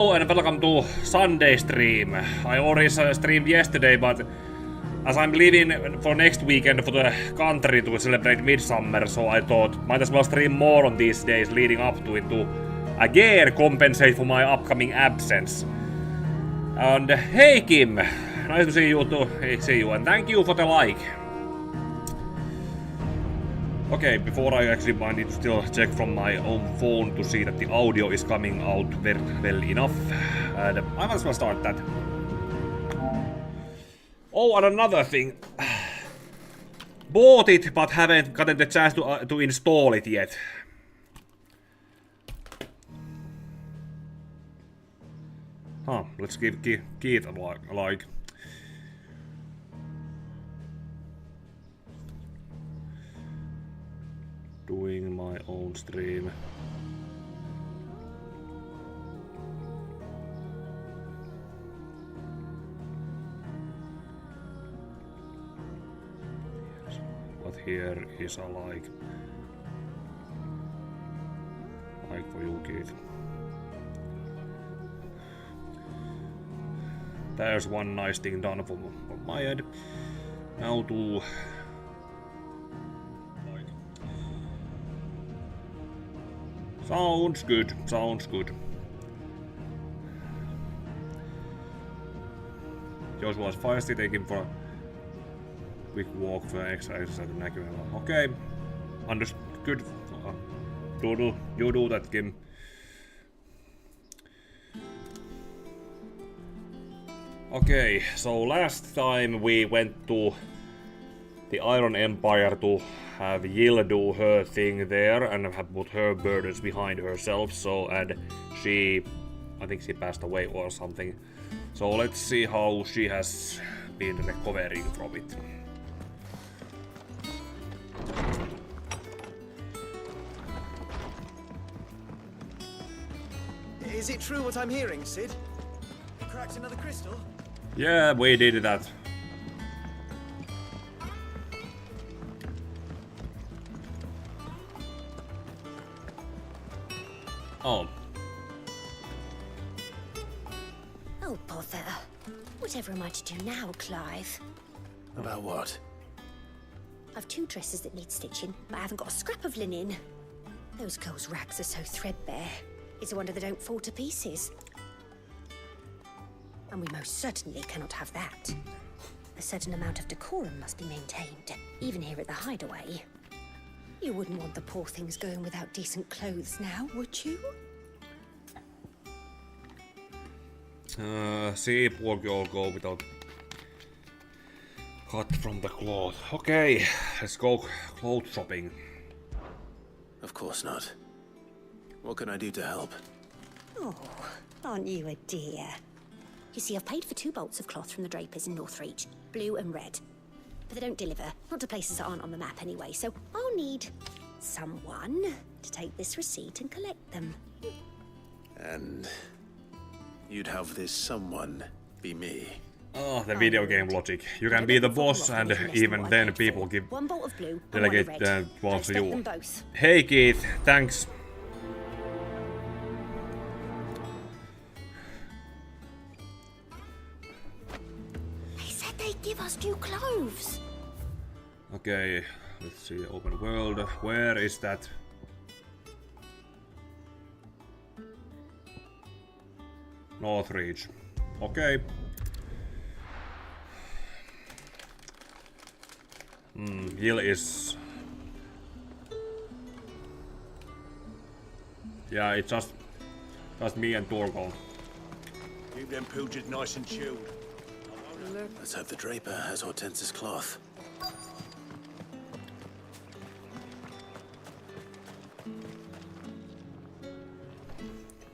Hello and welcome to Sunday stream. I already streamed yesterday, but as I'm leaving for next weekend for the country to celebrate Midsummer, so I thought might as well stream more on these days leading up to it to again compensate for my upcoming absence. And hey Kim, nice to see you too. Hey, see you, and thank you for the like. Okay, before I actually I need to still check from my own phone to see that the audio is coming out very well enough. And I might as well start that. Oh, and another thing. Bought it, but haven't gotten the chance to install it yet. Huh, let's give it a like. Doing my own stream. But here is a like for you, Keith. There's one nice thing done from my end. Now to sounds good, sounds good. Joshua's feisty, take him for a quick walk for exercise at the näkymällä. Okay, understood. You do that, Kim. Okay, so last time we went to the Iron Empire to have Jill do her thing there and have put her burdens behind herself, so and I think she passed away or something. So let's see how she has been recovering from it. Is it true what I'm hearing, Sid? You cracked another crystal? Yeah, we did that. Oh. Oh, bother. Whatever am I to do now, Clive? About what? I've 2 dresses that need stitching, but I haven't got a scrap of linen. Those girls' rags are so threadbare. It's a wonder they don't fall to pieces. And we most certainly cannot have that. A certain amount of decorum must be maintained, even here at the hideaway. You wouldn't want the poor things going without decent clothes now, would you? See, poor girl go without cut from the cloth. Okay, let's go clothes shopping. Of course not. What can I do to help? Oh, aren't you a dear? You see, I've paid for 2 bolts of cloth from the drapers in Northreach, blue and red. But they don't deliver, not to places that aren't on the map anyway, so I'll need someone to take this receipt and collect them. And you'd have this someone be me. Oh, the video game logic. You can be the boss and even then people give 1 bolt of blue and delegate 1 of red. ones to Expect you. them both. Hey Keith, thanks. They said they'd give us new clothes. Okay, let's see, open world. Where is that? Northreach. Okay. Jill is... Yeah, it's just me and Torgal. Keep them pilgers nice and chilled. Let's hope the draper has Hortense's cloth.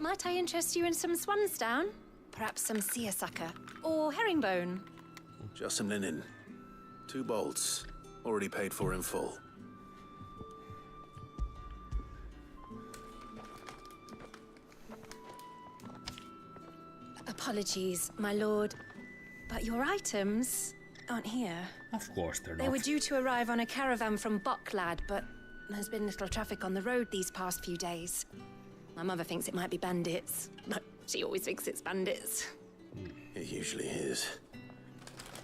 Might I interest you in some swansdown? Perhaps some seersucker or herringbone? Just some linen. 2 bolts. Already paid for in full. Apologies, my lord, but your items aren't here. Of course they're They not. were due to arrive on a caravan from Bucklad, but there's been little traffic on the road these past few days. My mother thinks it might be bandits, but She always thinks it's bandits. It usually is.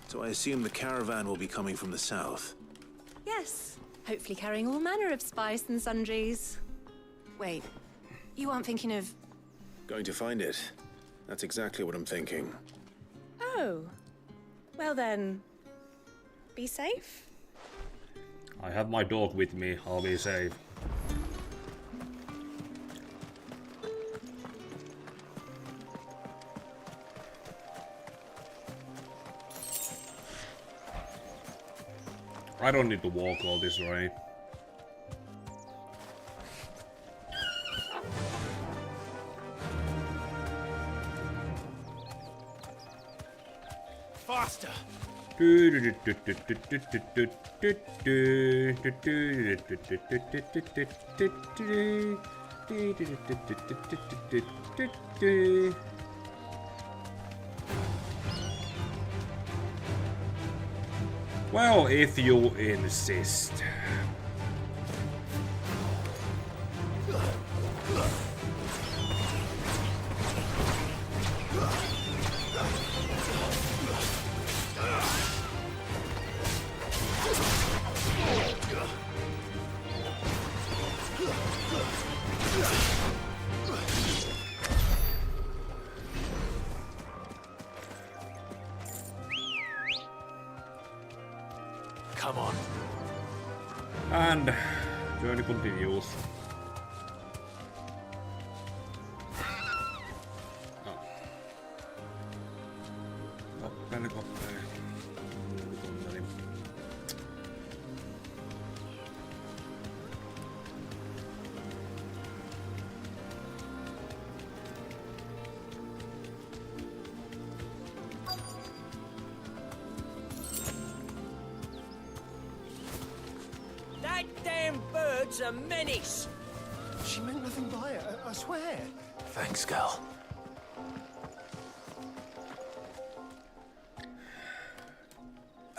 So I assume the caravan will be coming from the south. Yes, hopefully carrying all manner of spice and sundries. Wait, you aren't thinking of... Going to find it. That's exactly what I'm thinking. Oh, well then, be safe. I have my dog with me, I'll be safe. I don't need to walk all this way. Faster! Well, if you insist. Come on. And journey continues. Kappele. That damn bird's a menace. She meant nothing by it, I swear. Thanks, Gal.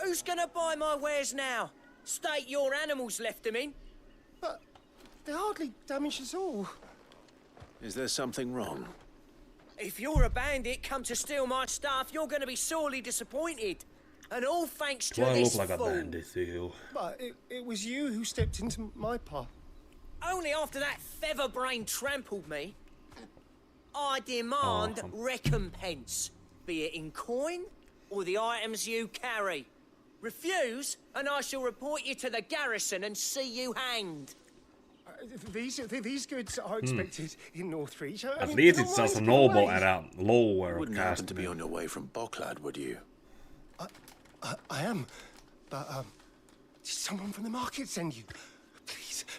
Who's gonna buy my wares now? State your animals left them in. But they hardly damaged us all. Is there something wrong? If you're a bandit come to steal my stuff, you're gonna be sorely disappointed. And all thanks to Do I this look like a fool. bandit to you? But it was you who stepped into my path. Only after that feather-brain trampled me. I demand recompense, be it in coin or the items you carry. Refuse, and I shall report you to the garrison and see you hanged. These goods are expected in Northreach. At least it's just a noble at a lower You wouldn't caste. happen to be on your way from Boklad, would you? I am, but did someone from the market send you?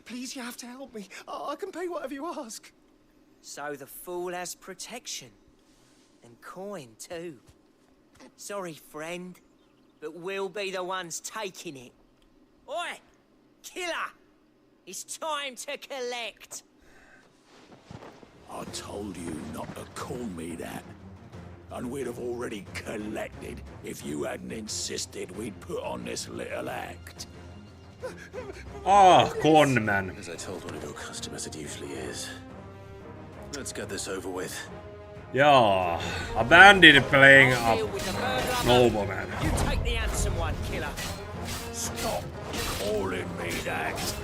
Please, you have to help me. I can pay whatever you ask. So the fool has protection. And coin, too. Sorry, friend, but we'll be the ones taking it. Oi! Killer! It's time to collect! I told you not to call me that. And we'd have already collected if you hadn't insisted we'd put on this little act. Ah, conman. As I told one of your customers, it usually is. Let's get this over with. Yeah, a bandit playing I'll deal a with the burglar. nobleman. You take the handsome one, killer. Stop calling me that.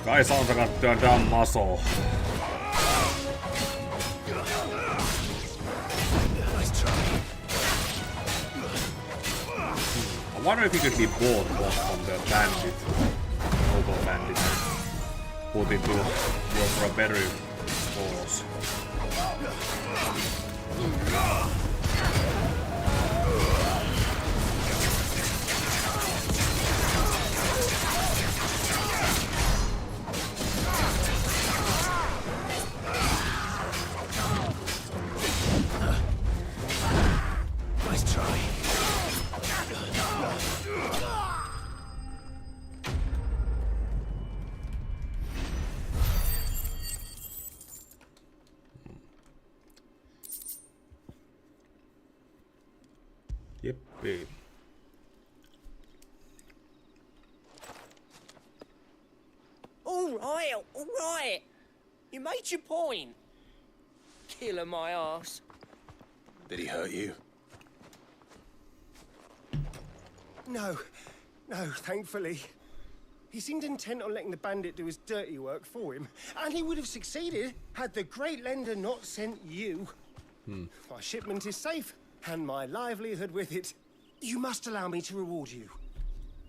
Guy sounds like a damn muscle. Nice I wonder if he could be bought from the bandit, local bandit, put into work for a better cause. Nice try. Yippee. All right. You made your point. Killer my ass. Did he hurt you? No, thankfully. He seemed intent on letting the bandit do his dirty work for him, and he would have succeeded had the great lender not sent you. My shipment is safe, and my livelihood with it. You must allow me to reward you.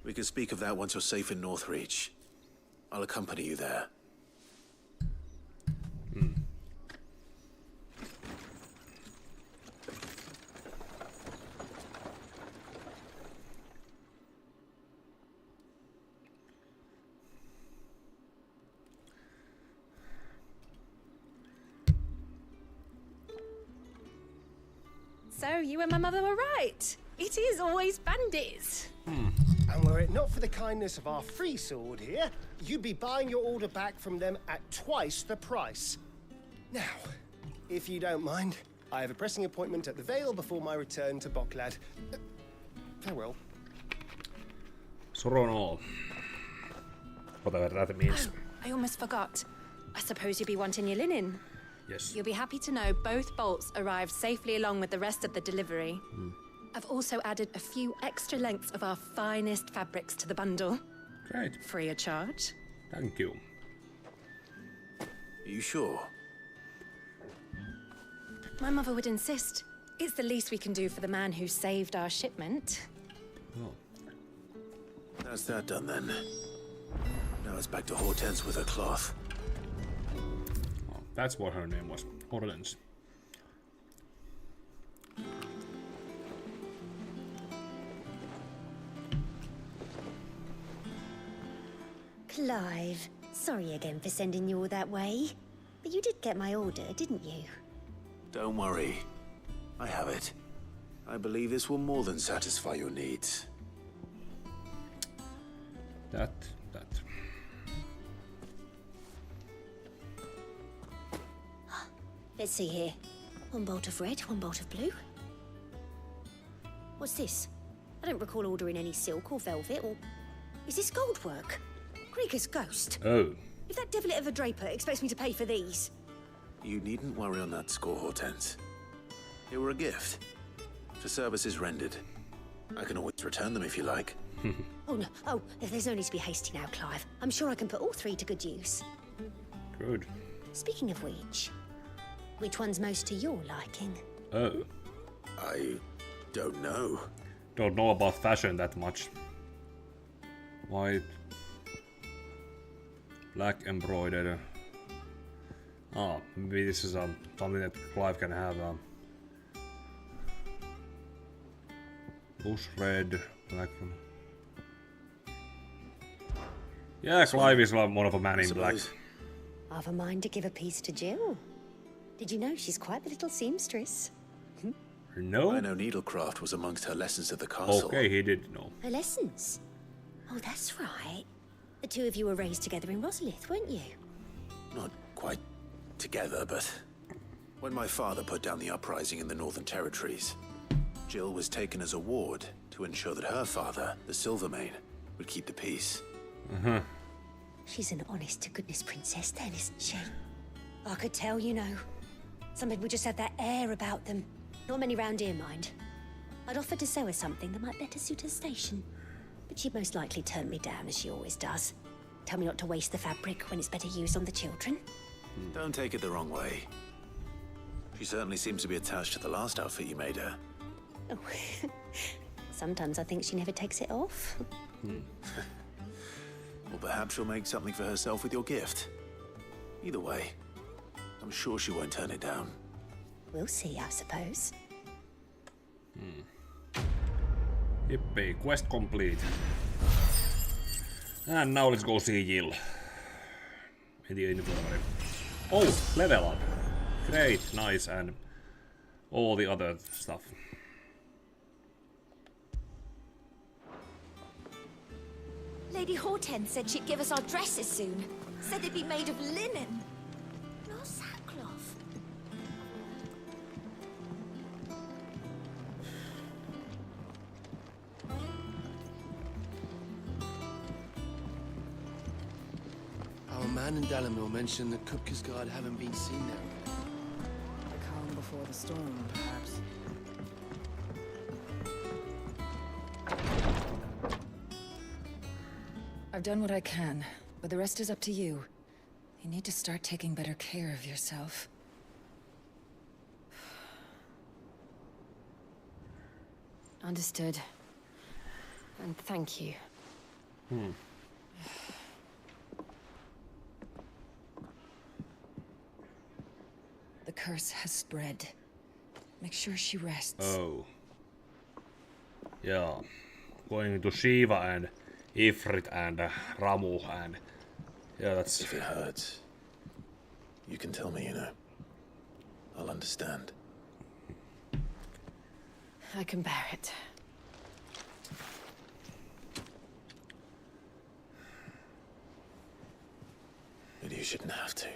We can speak of that once you're safe in Northreach. I'll accompany you there. So you and my mother were right. It is always bandits. And were it not for the kindness of our free sword here, you'd be buying your order back from them at twice the price. Now, if you don't mind, I have a pressing appointment at the Vale before my return to Boklad. Farewell. Surun all. Whatever that means. I almost forgot. I suppose you'll be wanting your linen. Yes. You'll be happy to know both bolts arrived safely along with the rest of the delivery. I've also added a few extra lengths of our finest fabrics to the bundle. Great. Free of charge. Thank you. Are you sure? My mother would insist. It's the least we can do for the man who saved our shipment. Oh. That's that done then. Now it's back to Hortense with her cloth. Oh, that's what her name was. Hortense. Clive, sorry again for sending you all that way. But you did get my order, didn't you? Don't worry. I have it. I believe this will more than satisfy your needs. That. Let's see here. One bolt of red, one bolt of blue. What's this? I don't recall ordering any silk or velvet or... Is this gold work? Krieger's ghost. Oh. If that devilit of a draper expects me to pay for these... You needn't worry on that score, Hortense. They were a gift. For services rendered. I can always return them if you like. Oh, no. Oh, there's no need to be hasty now, Clive. I'm sure I can put all three to good use. Good. Speaking of which one's most to your liking? Oh. I don't know. Don't know about fashion that much. White. Black embroidered. Ah, maybe this is something that Clive can have. Loose red, black. Yeah, Clive is more of a man in black. I've a mind to give a piece to Jill. Did you know she's quite the little seamstress? No? I know needlecraft was amongst her lessons at the castle. Okay, he did know. Her lessons? Oh, that's right. The two of you were raised together in Rosalith, weren't you? Not quite together, but... When my father put down the uprising in the Northern Territories, Jill was taken as a ward to ensure that her father, the Silvermane, would keep the peace. She's an honest-to-goodness princess then, isn't she? I could tell, you know. Some people just have that air about them. Not many round here, mind. I'd offered to sew her something that might better suit her station. But she'd most likely turn me down, as she always does. Tell me not to waste the fabric when it's better used on the children. Don't take it the wrong way. She certainly seems to be attached to the last outfit you made her. Oh, Sometimes I think she never takes it off. Or perhaps she'll make something for herself with your gift. Either way, I'm sure she won't turn it down. We'll see, I suppose. Yippee, quest complete. And now let's go see Jill. In the infirmary. Oh, level up. Great, nice, and all the other stuff. Lady Hortense said she'd give us our dresses soon. Said they'd be made of linen. Not sackcloth. Our man in Dalamil mentioned that Kupka's guard haven't been seen there. The calm before the storm, perhaps. I've done what I can, but the rest is up to you. You need to start taking better care of yourself. Understood. And thank you. The curse has spread. Make sure she rests. Oh. Yeah. Going to Shiva and Ifrit and Ramu and... Yeah, that's... If it hurts, you can tell me, you know. I'll understand. I can bear it. But you shouldn't have to.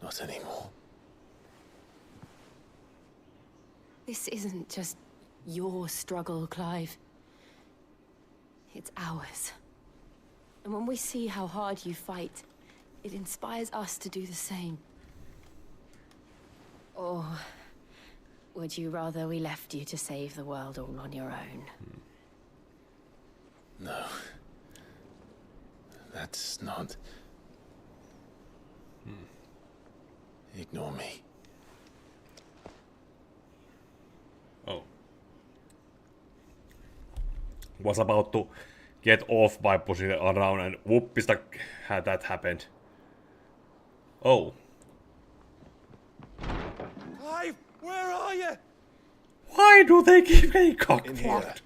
Not anymore. This isn't just your struggle, Clive. It's ours. And when we see how hard you fight, it inspires us to do the same. Or would you rather we left you to save the world all on your own? No. That's not... Ignore me. Oh. Was about to get off by pushing it around and whoopis had that happened. Oh. Clive, where are you? Why do they keep getting cock-blocked?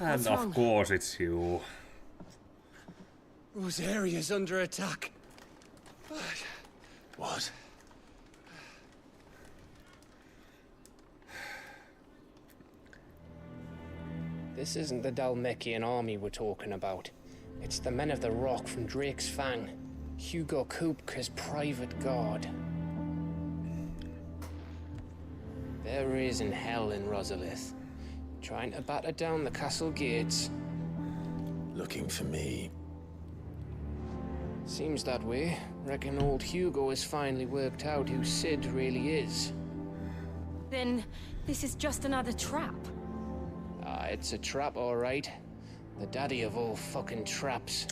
And of course it's you. Rosaria's under attack. What? This isn't the Dalmekian army we're talking about. It's the men of the Rock from Drake's Fang. Hugo Kupka's private guard. There is in hell in Rosalith, trying to batter down the castle gates. Looking for me? Seems that way. Reckon old Hugo has finally worked out who Sid really is. Then this is just another trap. Ah, it's a trap, all right. The daddy of all fucking traps.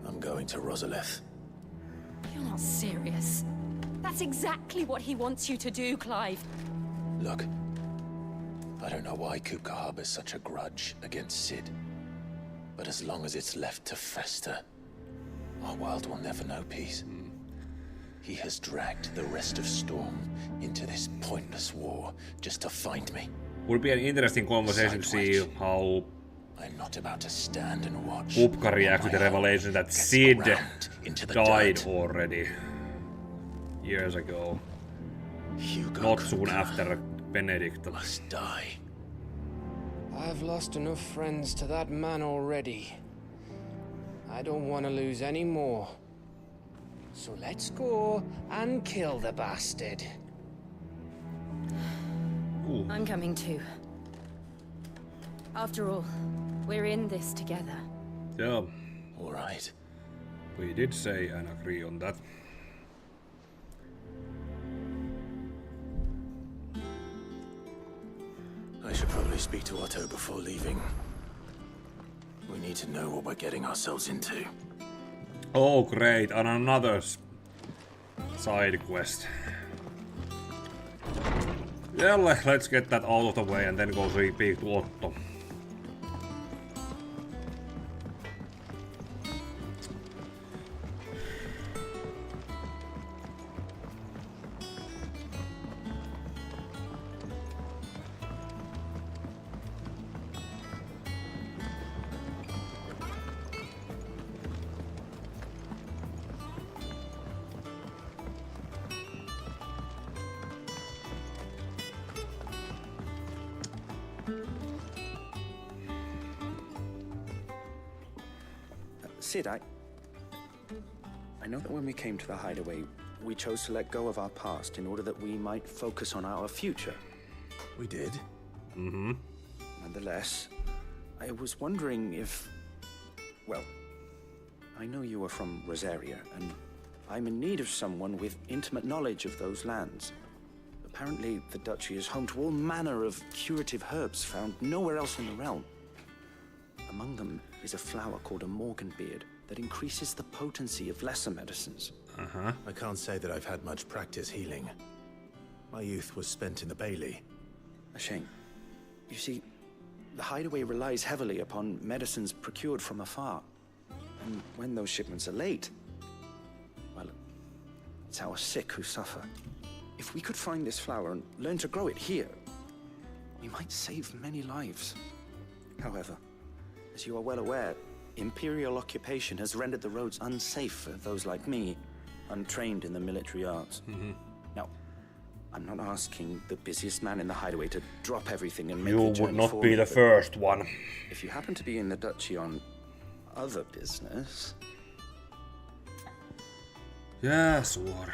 I'm going to Rosalith. You're not serious. That's exactly what he wants you to do, Clive. Look, I don't know why Kupka harbors such a grudge against Sid. But as long as it's left to fester, our world will never know peace. He has dragged the rest of Storm into this pointless war just to find me. Would be an interesting conversation to see how I'm not about to stand and watch. Kupka reacts to the revelation that Sid died already years ago. Hugo Not soon after Benedict must die. I've lost enough friends to that man already. I don't want to lose any more. So let's go and kill the bastard. Ooh. I'm coming too. After all, we're in this together. Yeah, All right. we did say and agree on that. I should probably speak to Otto before leaving. We need to know what we're getting ourselves into. Oh great, and another side quest. Yeah, let's get that out of the way and then go speak to Otto. Sid, I know that when we came to the hideaway, we chose to let go of our past in order that we might focus on our future. We did. Mm-hmm. Nonetheless, I was wondering if... Well, I know you are from Rosaria, and I'm in need of someone with intimate knowledge of those lands. Apparently, the duchy is home to all manner of curative herbs found nowhere else in the realm. Among them is a flower called a morganbeard that increases the potency of lesser medicines. Uh-huh. I can't say that I've had much practice healing. My youth was spent in the Bailey. A shame. You see, the hideaway relies heavily upon medicines procured from afar. And when those shipments are late, well, it's our sick who suffer. If we could find this flower and learn to grow it here, we might save many lives. However, as you are well aware, Imperial occupation has rendered the roads unsafe for those like me, untrained in the military arts. Mm-hmm. Now, I'm not asking the busiest man in the hideaway to drop everything and make You the journey would not for be me, the but first one. if you happen to be in the duchy on other business... Yeah, sure.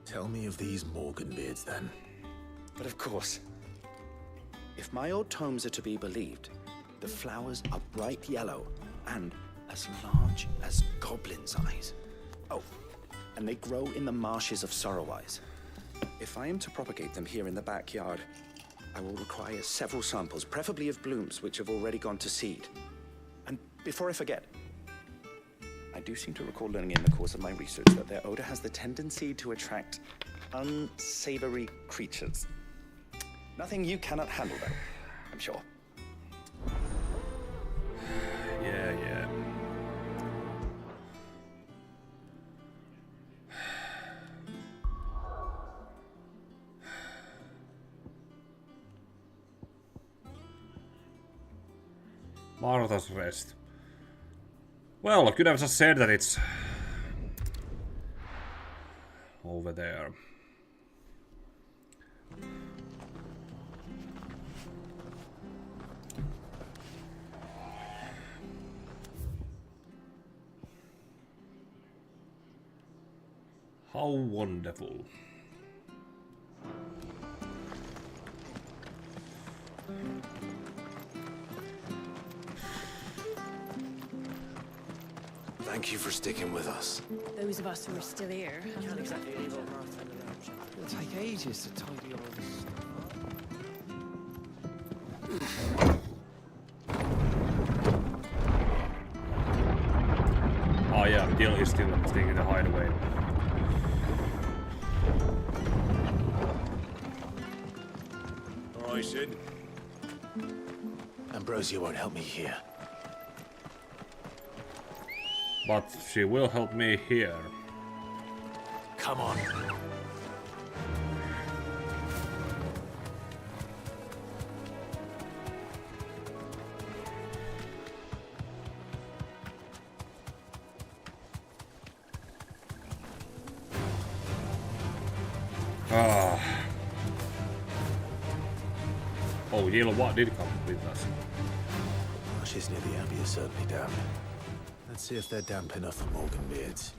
Tell me of these morganbeards, then. But of course, if my old tomes are to be believed, the flowers are bright yellow and as large as goblins' eyes. Oh, and they grow in the marshes of Sorrowwise. If I am to propagate them here in the backyard, I will require several samples, preferably of blooms which have already gone to seed. And before I forget, I do seem to recall learning in the course of my research that their odor has the tendency to attract unsavory creatures. Nothing you cannot handle, though, I'm sure. Yeah. Martha's Rest. Well, could have just said that it's over there. How wonderful. Thank you for sticking with us. Those of us who are still here. Can't exactly leave old Martha in the lurch. It'll take ages to tidy all this stuff up. Oh yeah, Jill is still staying in the hideaway. All right, Sid. Ambrosia won't help me here. But she will help me here. Come on. Ah. Oh, Jill, what did come with us? Marshes near the Abbey are certainly damp. Let's see if they're damp enough for morganbeards.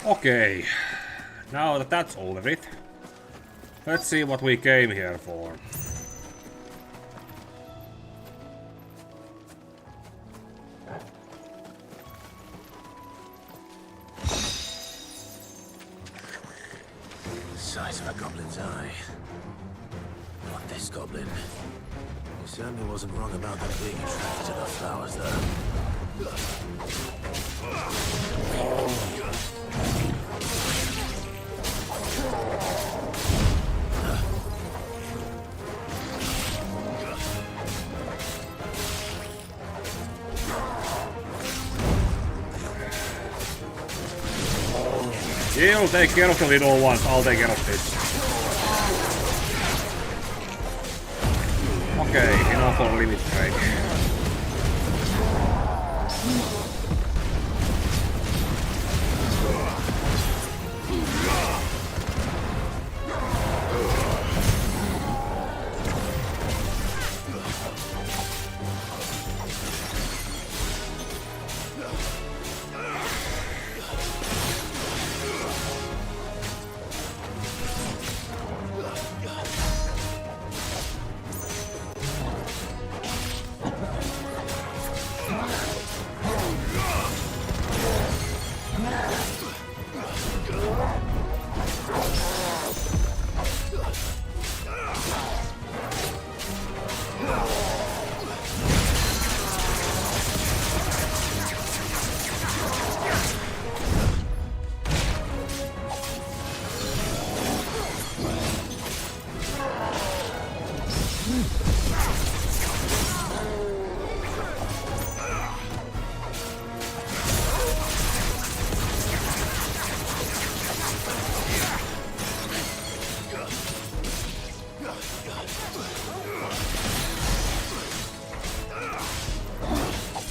Okay, now that that's all of it, let's see what we came here for. Size of a goblin's eye. Not this goblin. He certainly wasn't wrong about them being attracted to the flowers, though. You'll take care of the little ones, I'll take care of this. Okay, enough for limit break.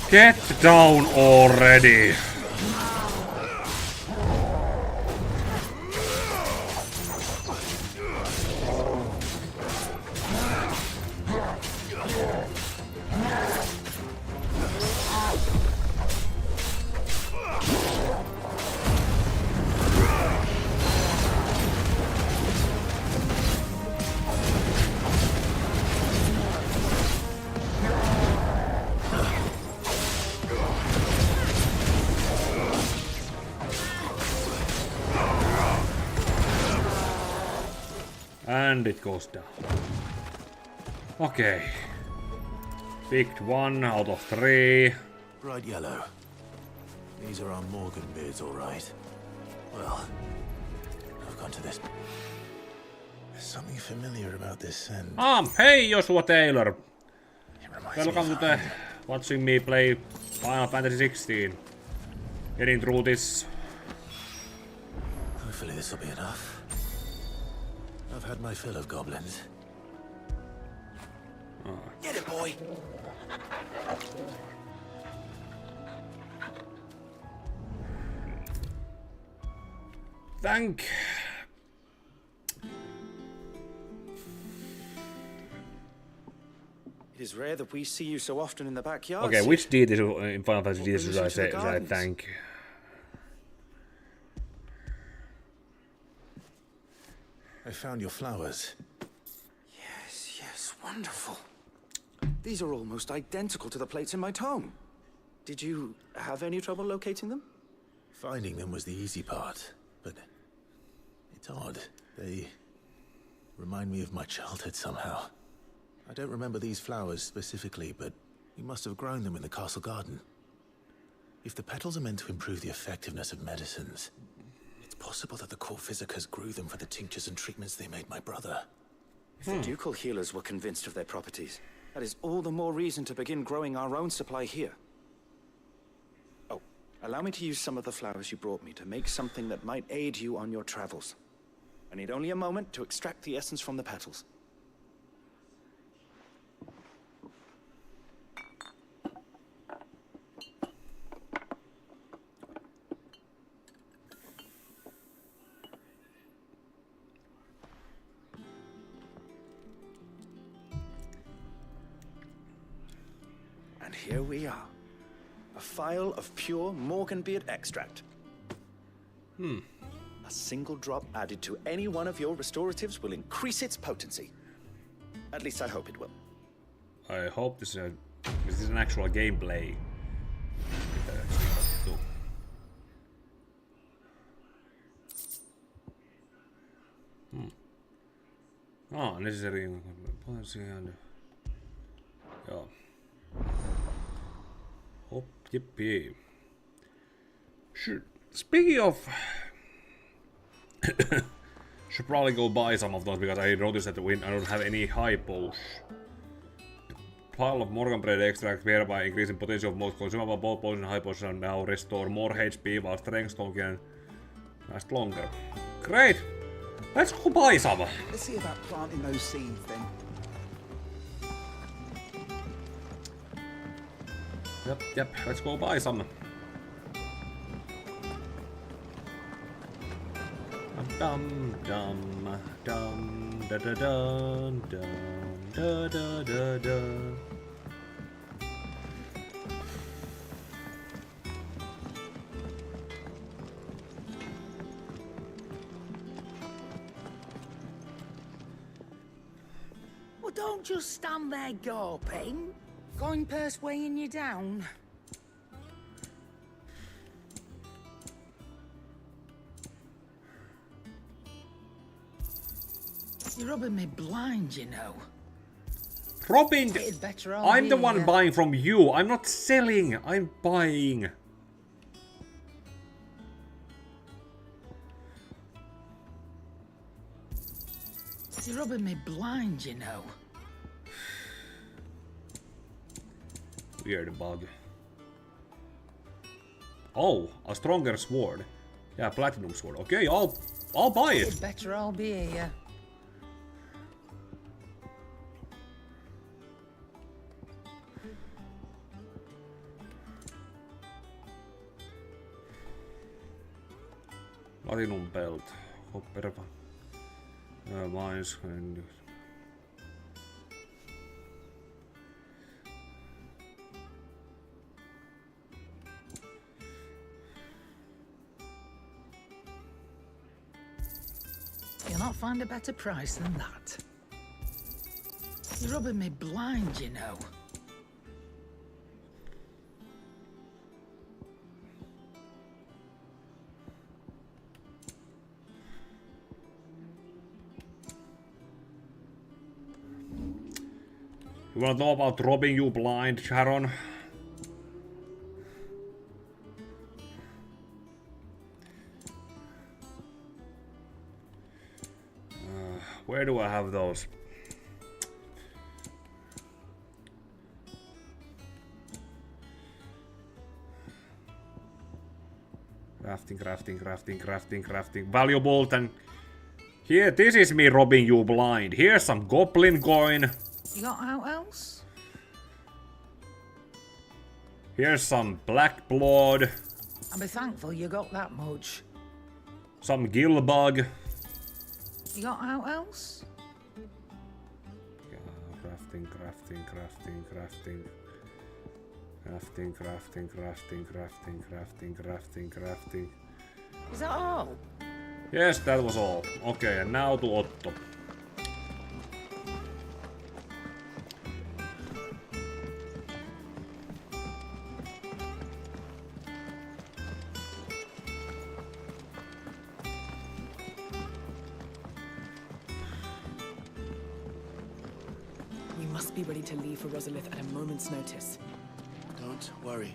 Get down already! And it goes down. Okay. Picked 1 out of 3. Bright yellow. These are our Morgan beards, all right. Well, I've gone to this. There's something familiar about this scent. Hey Joshua Taylor! Welcome to watching me play Final Fantasy 16. Getting through this. Hopefully this will be enough. I've had my fill of goblins. Get it, boy! Thank. It is rare that we see you so often in the backyard. Okay, which deity in Final Fantasy should I say? Should I thank? I found your flowers. Yes, wonderful. These are almost identical to the plates in my tome. Did you have any trouble locating them? Finding them was the easy part, but it's odd. They remind me of my childhood somehow. I don't remember these flowers specifically, but you must have grown them in the castle garden. If the petals are meant to improve the effectiveness of medicines, it's possible that the core physicers grew them for the tinctures and treatments they made my brother. If the ducal healers were convinced of their properties, that is all the more reason to begin growing our own supply here. Oh, allow me to use some of the flowers you brought me to make something that might aid you on your travels. I need only a moment to extract the essence from the petals. And here we are. A phial of pure Morganbeard extract. A single drop added to any one of your restoratives will increase its potency. At least I hope it will. I hope this is an actual gameplay. Necessary. Joo. Hop, yippee. Speaking of... should probably go buy some of those because I noticed that I don't have any hypos. Pile of Morgan Bread extract whereby increasing potential of most consumable both potions and high potions now restore more HP while strength stone can last longer. Great! Let's go buy some! Let's see about planting those seeds then. Yep, let's go buy some. Dum dum dum da da dum dum da da da da. Well, don't just stand there gawping. Going purse weighing you down. You're rubbing me blind, you know. Robin, I'm the one buying from you. I'm not selling. I'm buying. You're rubbing me blind, you know. Weird bug. Oh, a stronger sword. Yeah, platinum sword. Okay, I'll buy it. It's better I'll be here. Platinum belt. Copper. Mines and... You'll not find a better price than that. You're rubbing me blind, you know. You wanna know about robbing you blind, Sharon? Where do I have those? Crafting. Valuable then. Here, this is me robbing you blind. Here's some goblin coin. You got out else? Here's some black blood. I'll be thankful you got that much. Some gill bug. You got out else? Crafting. Is that all? Yes, that was all. Okay, and now to Otto. Be ready to leave for Rosalith at a moment's notice. Don't worry.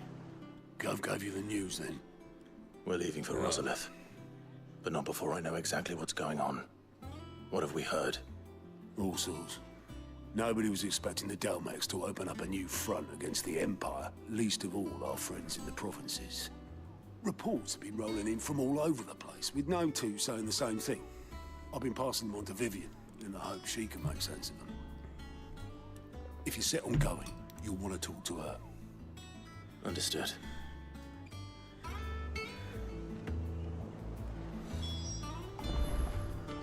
Gov gave you the news then. We're leaving for Rosalith. But not before I know exactly what's going on. What have we heard? All sorts. Nobody was expecting the Delmex to open up a new front against the Empire, least of all our friends in the provinces. Reports have been rolling in from all over the place, with no two saying the same thing. I've been passing them on to Vivian, in the hope she can make sense of them. If you're set on going, you'll want to talk to her. Understood.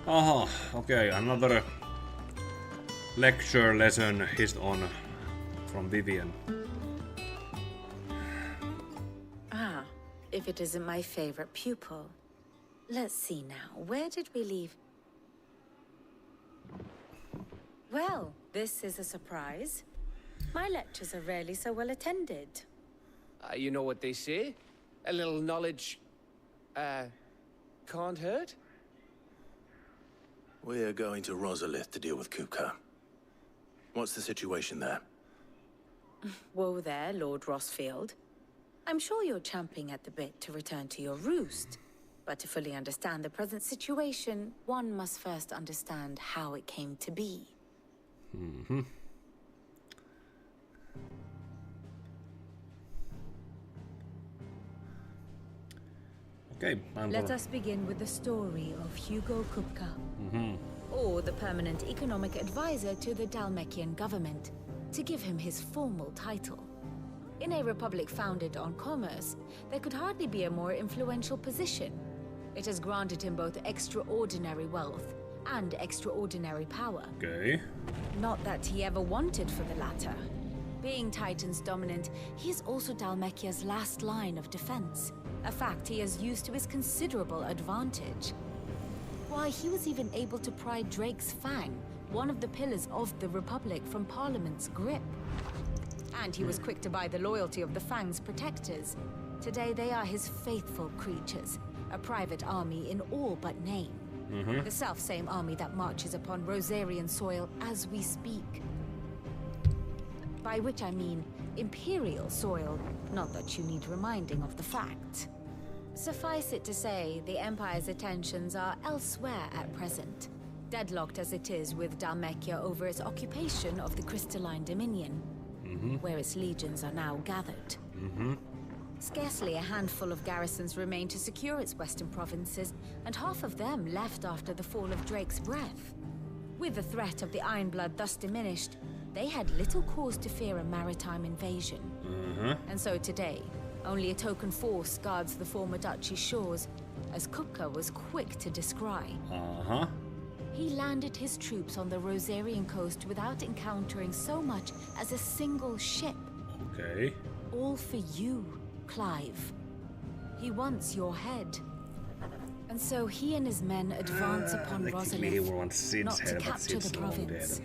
Okay, another lecture lesson is on from Vivian. Ah, if it isn't my favorite pupil. Let's see now. Where did we leave? Well, this is a surprise. My lectures are rarely so well attended. You know what they say? A little knowledge, can't hurt? We're going to Rosalith to deal with Kupka. What's the situation there? Whoa there, Lord Rossfield. I'm sure you're champing at the bit to return to your roost. But to fully understand the present situation, one must first understand how it came to be. Mm-hmm. Okay, Let us begin with the story of Hugo Kupka, or the permanent economic advisor to the Dhalmekian government, to give him his formal title. In a republic founded on commerce, there could hardly be a more influential position. It has granted him both extraordinary wealth and extraordinary power. Okay. Not that he ever wanted for the latter. Being Titan's dominant, he is also Dhalmekia's last line of defense, a fact he has used to his considerable advantage. Why, he was even able to pry Drake's Fang, one of the pillars of the Republic, from Parliament's grip. And he was quick to buy the loyalty of the Fang's protectors. Today they are his faithful creatures, a private army in all but name. The self-same army that marches upon Rosarian soil as we speak. By which I mean Imperial soil, not that you need reminding of the fact. Suffice it to say, the Empire's attentions are elsewhere at present, deadlocked as it is with Dhalmekia over its occupation of the Crystalline Dominion, where its legions are now gathered. Scarcely a handful of garrisons remain to secure its western provinces, and half of them left after the fall of Drake's Breath. With the threat of the Ironblood thus diminished, they had little cause to fear a maritime invasion. And so today, only a token force guards the former duchy's shores, as Kupka was quick to descry. He landed his troops on the Rosarian coast without encountering so much as a single ship. Okay. All for you, Clive. He wants your head. And so he and his men advance upon Rosalith, not to capture the province,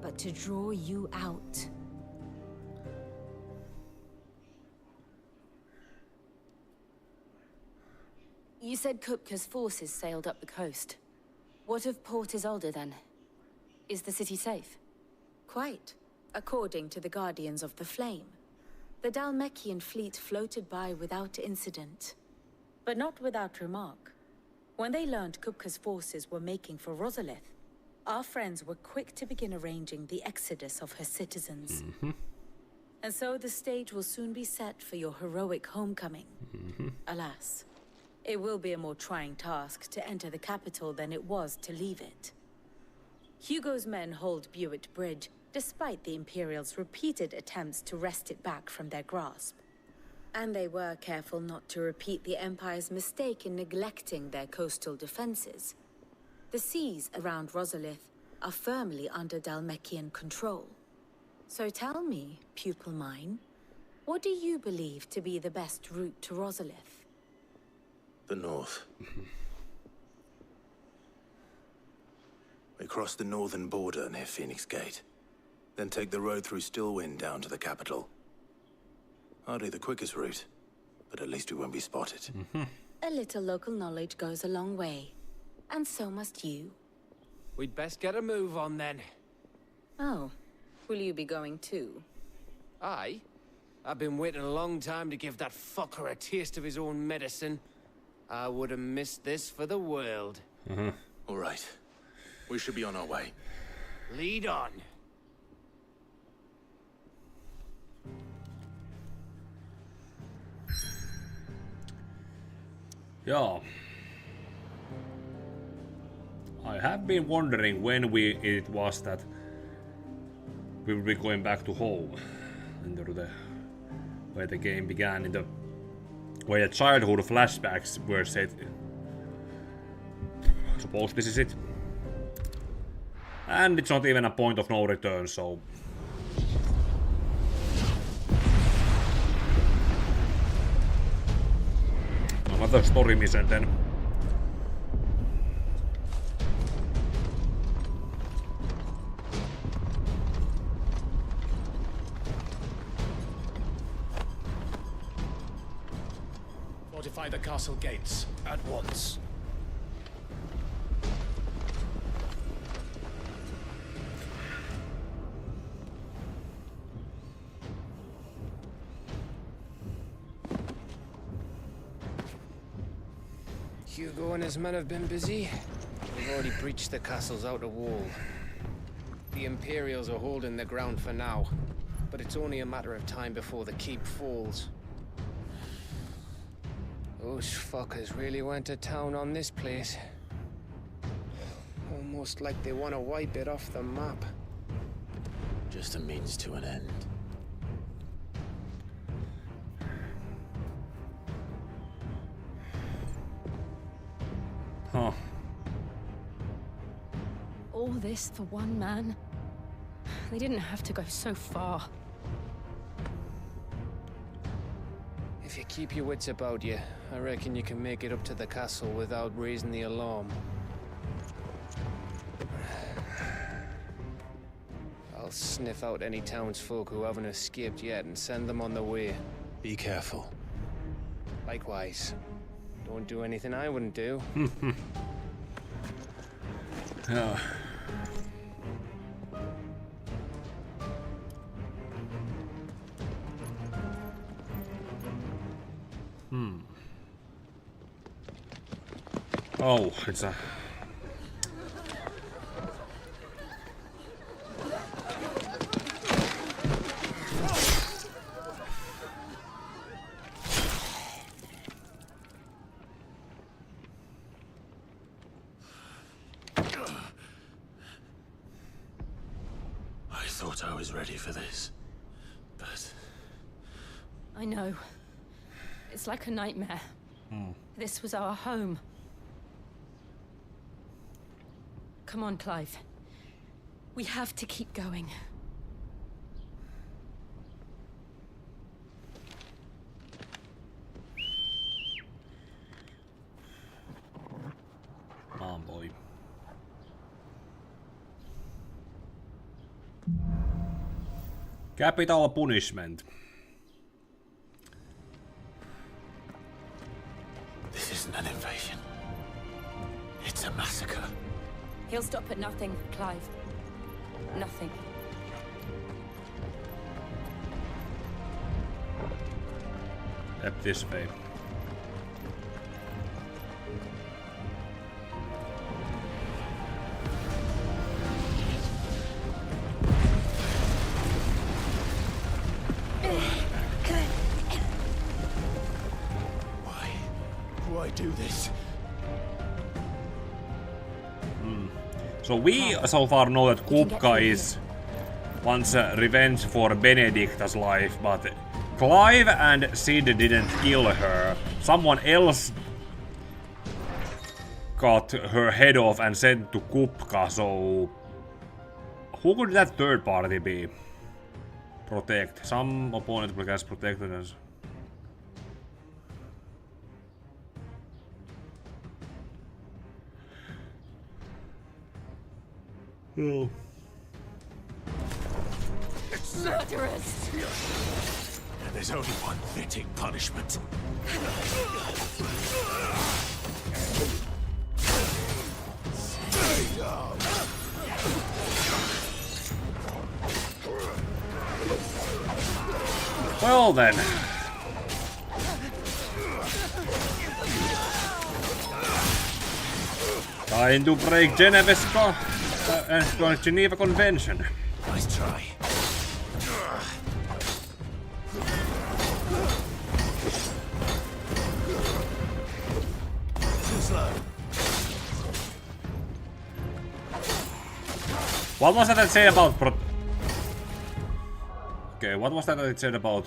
but to draw you out. You said Kupka's forces sailed up the coast. What of Port Isolde then? Is the city safe? Quite, according to the Guardians of the Flame. The Dhalmekian fleet floated by without incident. But not without remark. When they learned Kupka's forces were making for Rosalith, our friends were quick to begin arranging the exodus of her citizens. And so the stage will soon be set for your heroic homecoming. Alas, it will be a more trying task to enter the capital than it was to leave it. Hugo's men hold Wiht Bridge, despite the Imperials' repeated attempts to wrest it back from their grasp. And they were careful not to repeat the Empire's mistake in neglecting their coastal defenses. The seas around Rosalith are firmly under Dhalmekian control. So tell me, pupil mine, what do you believe to be the best route to Rosalith? The north. We cross the northern border near Phoenix Gate. Then take the road through Stillwind down to the capital. Hardly the quickest route, but at least we won't be spotted. A little local knowledge goes a long way. And so must you. We'd best get a move on then. Oh, will you be going too? Aye. I've been waiting a long time to give that fucker a taste of his own medicine. I would have missed this for the world. All right. We should be on our way. Lead on. Yeah. I have been wondering when it was that we will be going back to home, into the where the game began, in the where the childhood flashbacks were set. I suppose this is it, and it's not even a point of no return, so. Another story mission then. Fortify the castle gates at once. Hugo and his men have been busy. They've already breached the castle's outer wall. The Imperials are holding the ground for now, but it's only a matter of time before the keep falls. Those fuckers really went to town on this place. Almost like they want to wipe it off the map. Just a means to an end. Huh. All this for one man? They didn't have to go so far. If you keep your wits about you, I reckon you can make it up to the castle without raising the alarm. I'll sniff out any townsfolk who haven't escaped yet and send them on their way. Be careful. Likewise. Don't do anything I wouldn't do. Yeah. Oh, it's a... I thought I was ready for this, but... I know. It's like a nightmare. This was our home. Come on, Clive. We have to keep going. On, boy. Capital punishment. This isn't an invasion. It's a massacre. He'll stop at nothing, Clive. Nothing. Up this way. Why do this? So we so far know that Kupka is wants revenge for Benedicta's life, but Clive and Sid didn't kill her. Someone else got her head off and sent to Kupka, so who could that third party be? Protect. Some opponent gets protected as... Oh. Murderers! And there's only one fitting punishment. Well then. Trying to break Geneva Convention. Nice try. Too slow. What was that it said about okay, what was that it said about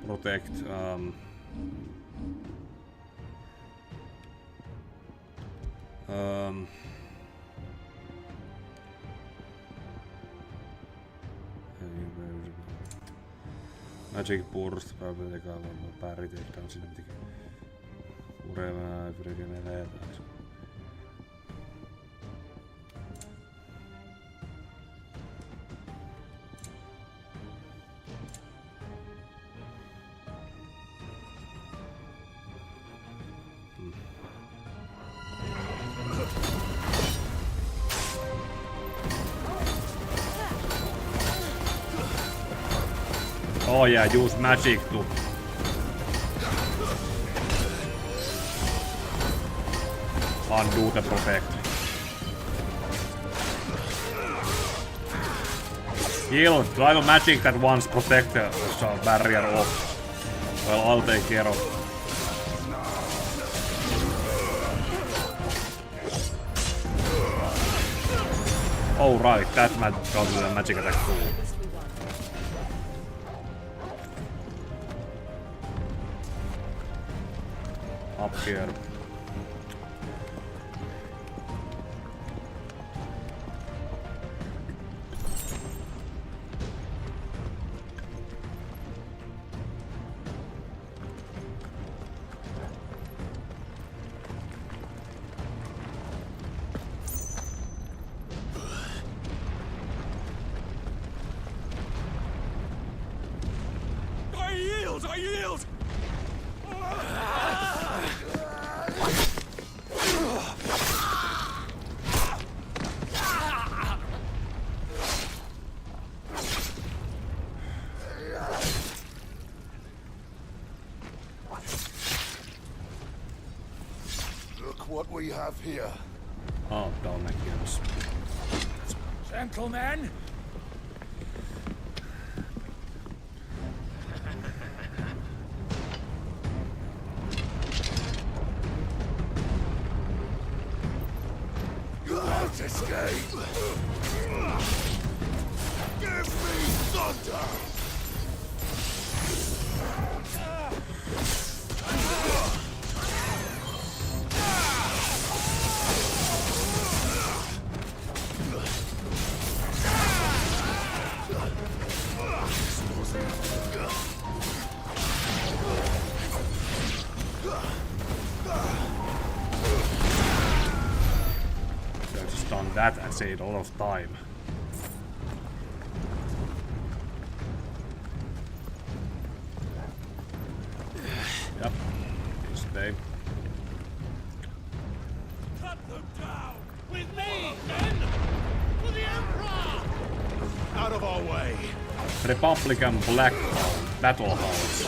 protect Magic burst, probably parry takedown, cinematic Oh yeah, use magic to undo the protect. Jill, try to magic that once protect the barrier off. Well, I'll take care of. Oh right, that got the magic attack too. Up here. I yield! Look what we have here. Oh, Dalmekians. Gentlemen! Escape! Give me thunder! That and saved a lot of time. Yep, this day. Cut them down! With me, men! For the Emperor! Out of our way! Republican Black Hound, Battle Hounds.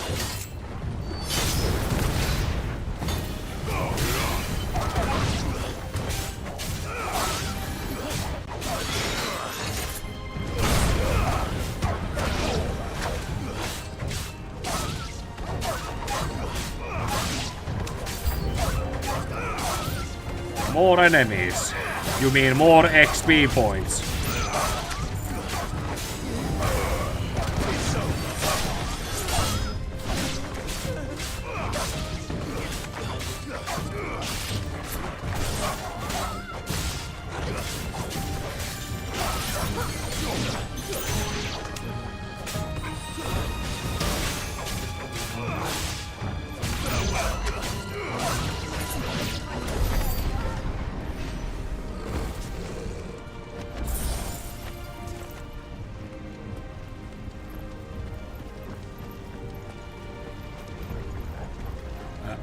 More enemies. You mean more XP points.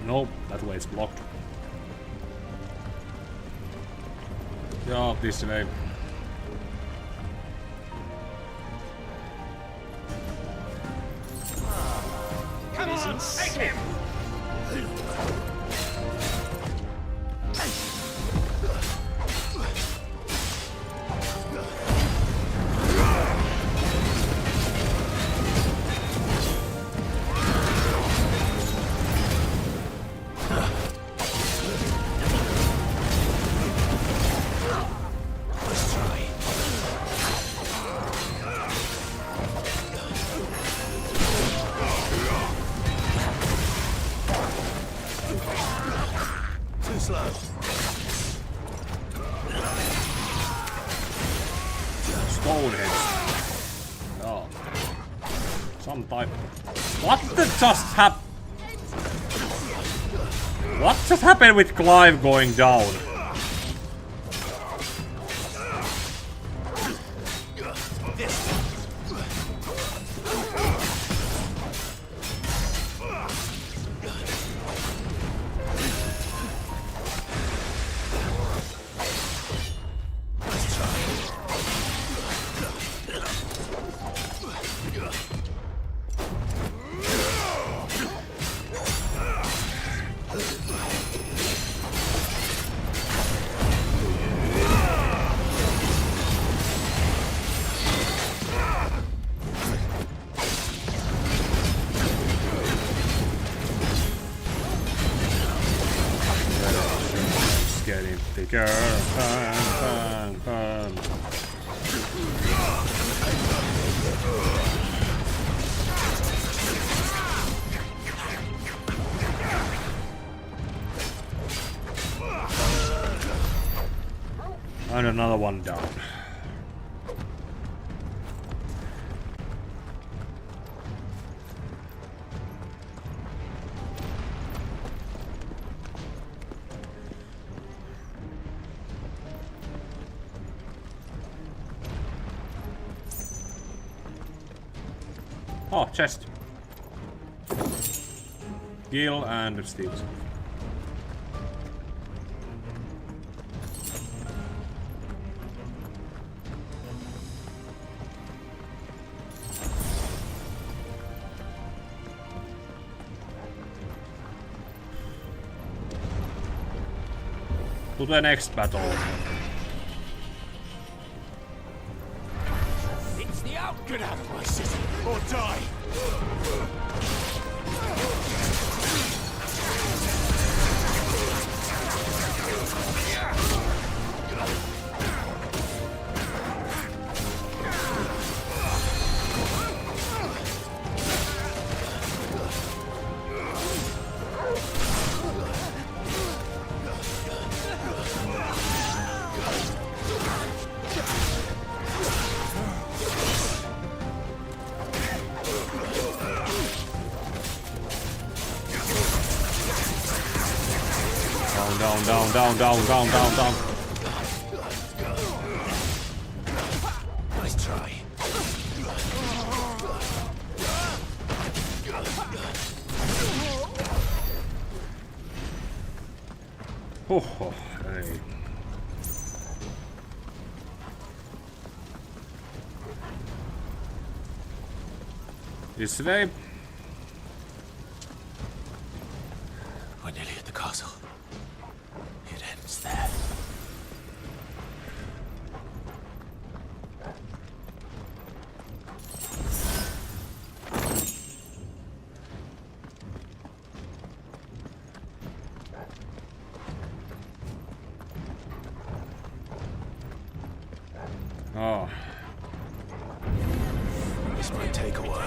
Nope, that way is blocked. Yeah, this way. Come on, take him! What the just happened? What just happened with Clive going down? Bigger. Bang, bang, bang. And another one down. Oh, chest. Gil and Steve's. To the next battle. It's the out. Get out of my city or die. Down. Nice try. Oh, hey. This way. We're nearly at the castle. It ends there. Oh. This might take a while.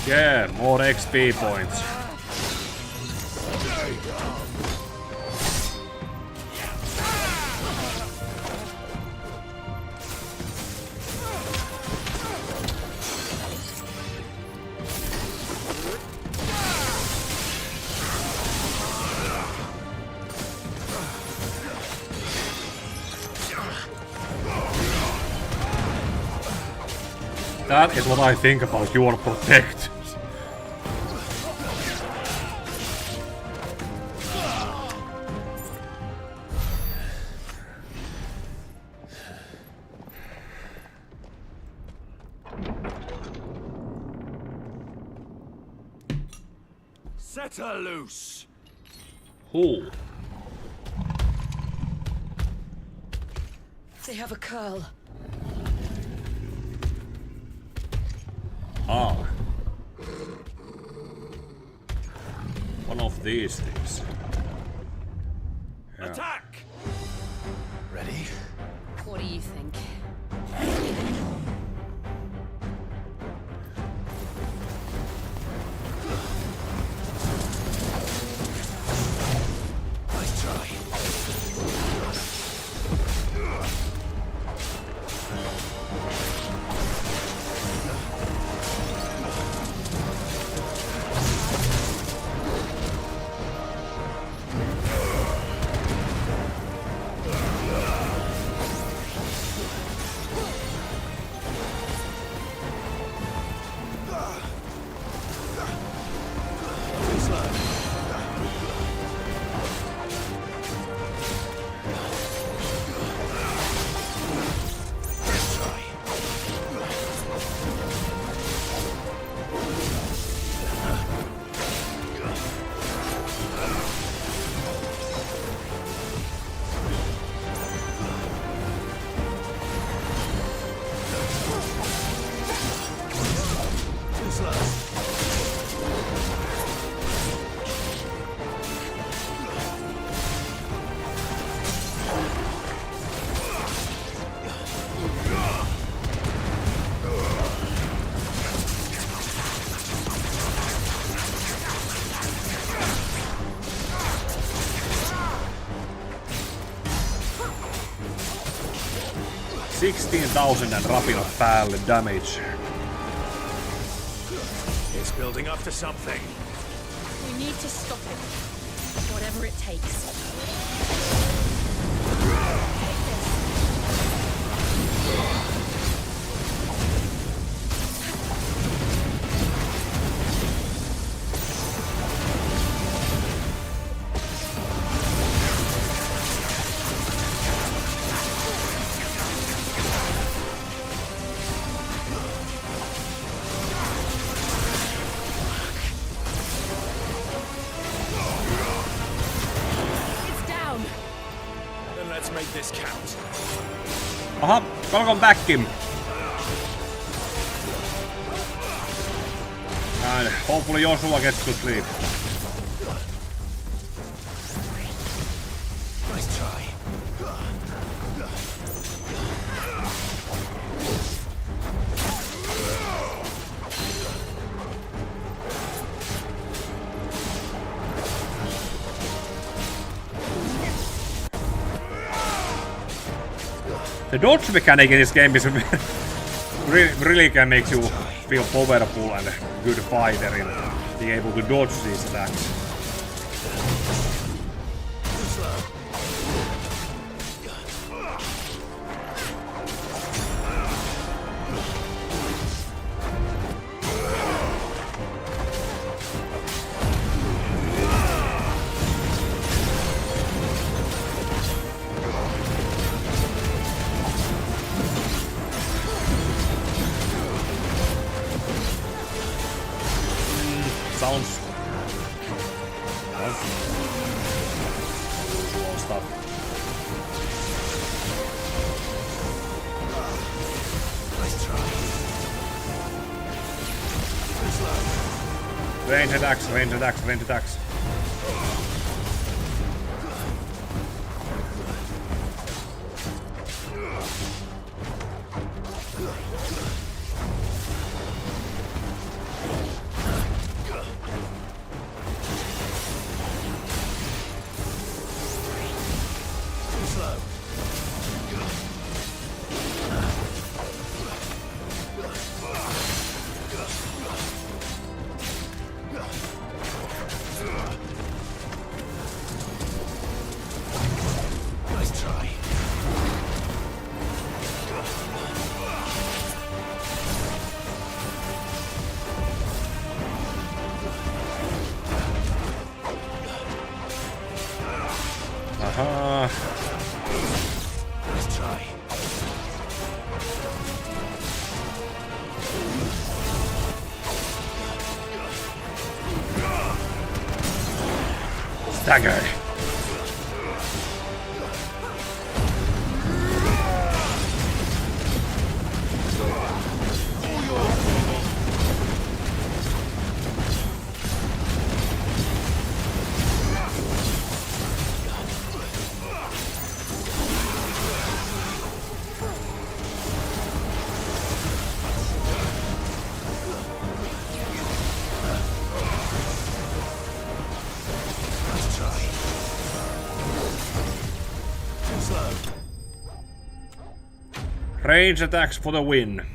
Yeah, more XP points. That is what I think about your protect. Set her loose. Who? They have a curl. Ah. One of these things. Yeah. Attack! Ready? What do you think? Nice try. $16,000 rapinat päälle damage. It's building up to something. We need to stop it. Whatever it takes. This count. Aha, welcome back, Kim. And hopefully Joshua gets to sleep. Nice try. The dodge mechanic in this game is really can make you feel powerful and a good fighter in being able to dodge these attacks. Sounds slow stuff. Nice try. Range attacks, range attacks, range attacks. Nice try. Staggered. Range attacks for the win.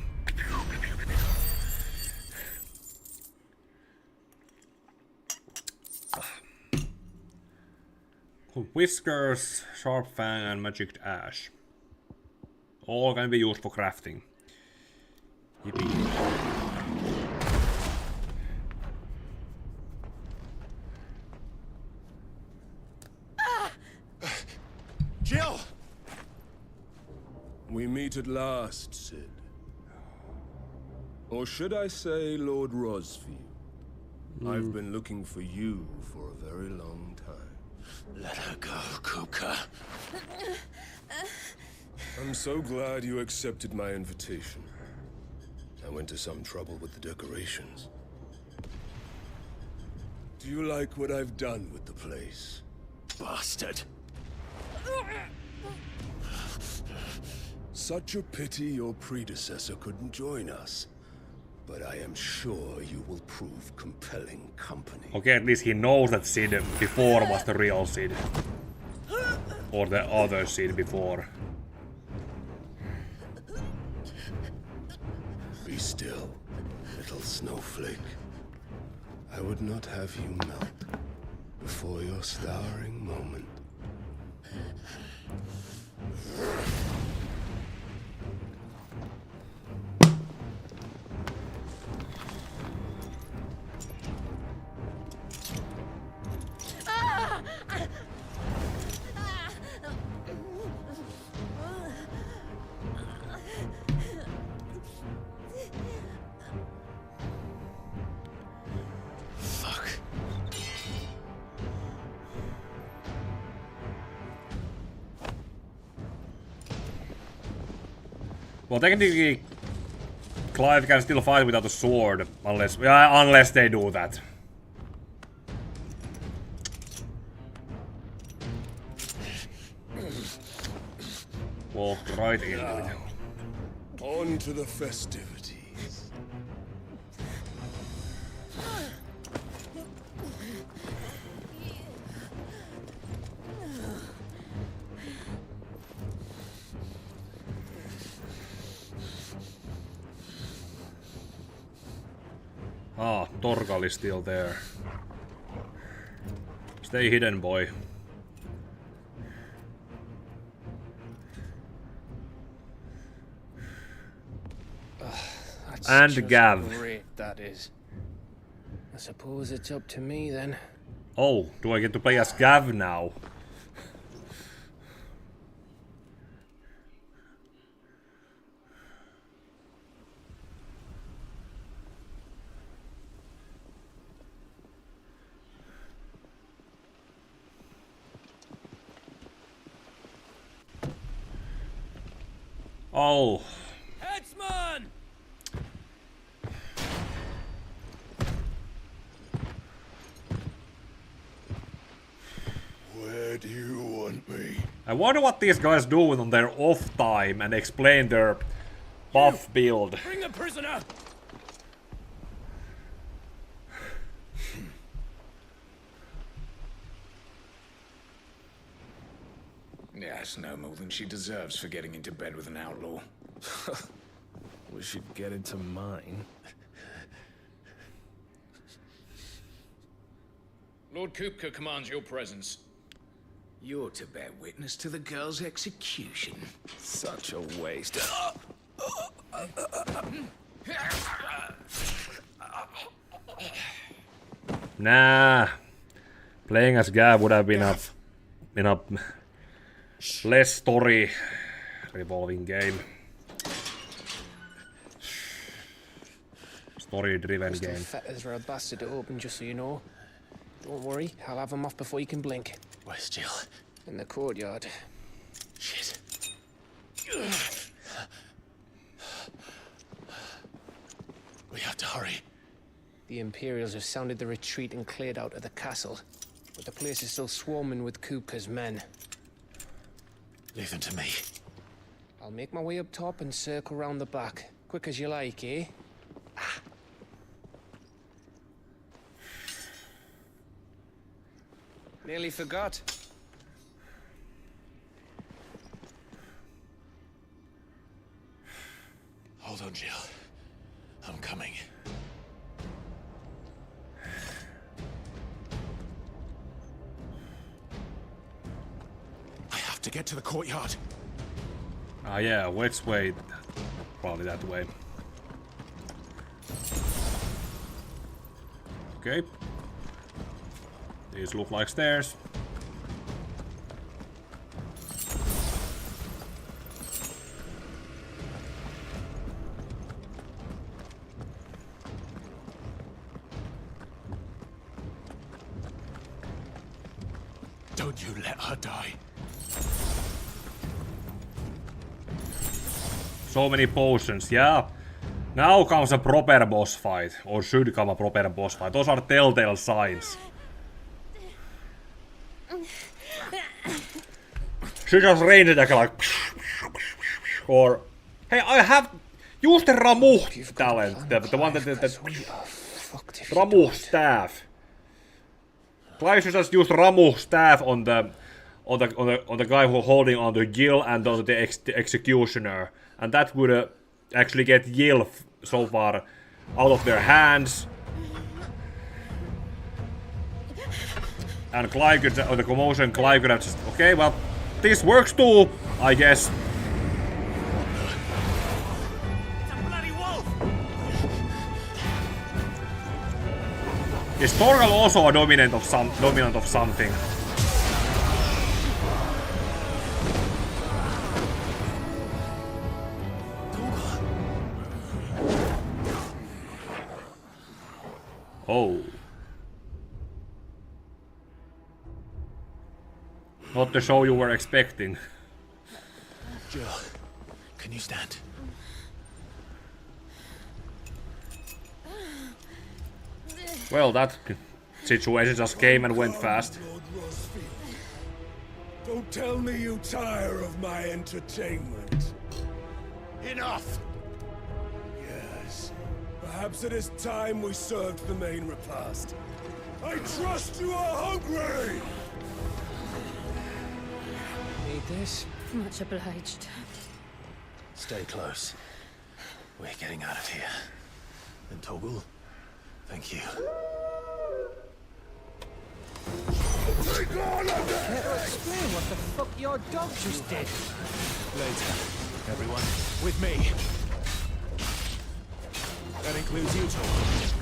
Whiskers, Sharp Fang, and Magic Ash. All can be used for crafting. Yippee. Jill! We meet at last, Sid. Or should I say Lord Rosfield? I've been looking for you for a very long time. Let her go, Kuka. I'm so glad you accepted my invitation. I went to some trouble with the decorations. Do you like what I've done with the place? Bastard. Such a pity your predecessor couldn't join us. But I am sure you will prove compelling company. Okay, at least he knows that Sid before was the real Sid. Or the other Sid before. Be still, little snowflake. I would not have you melt before your starring moment. Well, technically, Clive can still fight without a sword, unless they do that. Walk right into it. On to the festivities. Ah, Torgal is still there. Stay hidden, boy. And Gav. Great, that is. I suppose it's up to me then. Oh, do I get to play as Gav now? Oh. Headsman! Where do you want me? I wonder what these guys do on their off time and explain their buff build. Bring a prisoner! Yes, no more than she deserves for getting into bed with an outlaw. We should get into mine. Lord Kupka commands your presence. You're to bear witness to the girl's execution. Such a waste. Nah. Playing as Gav would have been a less story revolving game. Story driven game. Fetters were a bastard to open, just so you know. Don't worry, I'll have him off before you can blink. Where's Jill? In the courtyard. Shit. We have to hurry. The Imperials have sounded the retreat and cleared out of the castle. But the place is still swarming with Kupka's men. Leave them to me. I'll make my way up top and circle round the back. Quick as you like, eh? Nearly forgot. Hold on, Jill. I'm coming. I have to get to the courtyard. Ah, yeah, which way? Probably that way. Okay. These look like stairs. Don't you let her die. So many potions, yeah. Now comes a proper boss fight. Or should come a proper boss fight. Those are telltale signs. She just range attack like... Or... Hey, I have... Use the Ramuh talent. The one that... Ramuh staff. Clive should just use Ramuh staff on the guy who holding on to Jill and on the executioner. And that would actually get Jill so far out of their hands. And Clive could, on the commotion, Clive could have just, okay, well, this works too, I guess. Is Torgal also a dominant of something? Oh. Not the show you were expecting. Jill, can you stand? Well, that situation just came and went fast. Don't tell me you tire of my entertainment. Enough! Yes. Perhaps it is time we served the main repast. I trust you are hungry! Need this? Much obliged. Stay close. We're getting out of here. And Toggle, thank you. Take all of Better explain what the fuck your dog just did. Later, everyone. With me. That includes you, Toggle.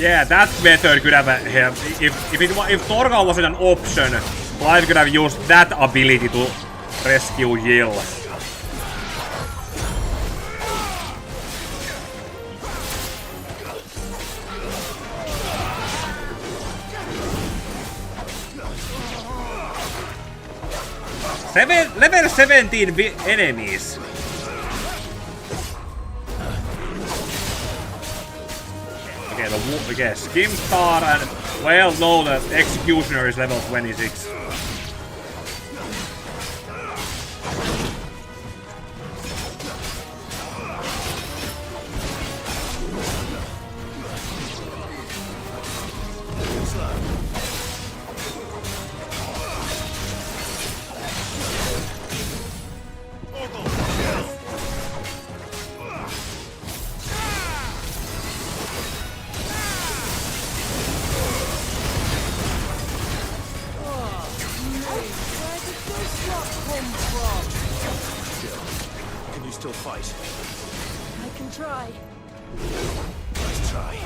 Yeah, that method could have helped. If Torgal wasn't an option, Clive could have used that ability to rescue Jill. Level 17 enemies. Okay, Skimstar and... Well, no, the Executioner is level 26. can try. Let's try.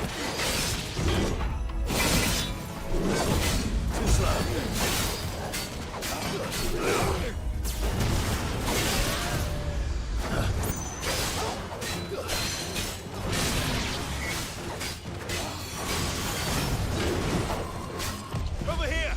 Too slow. Over here.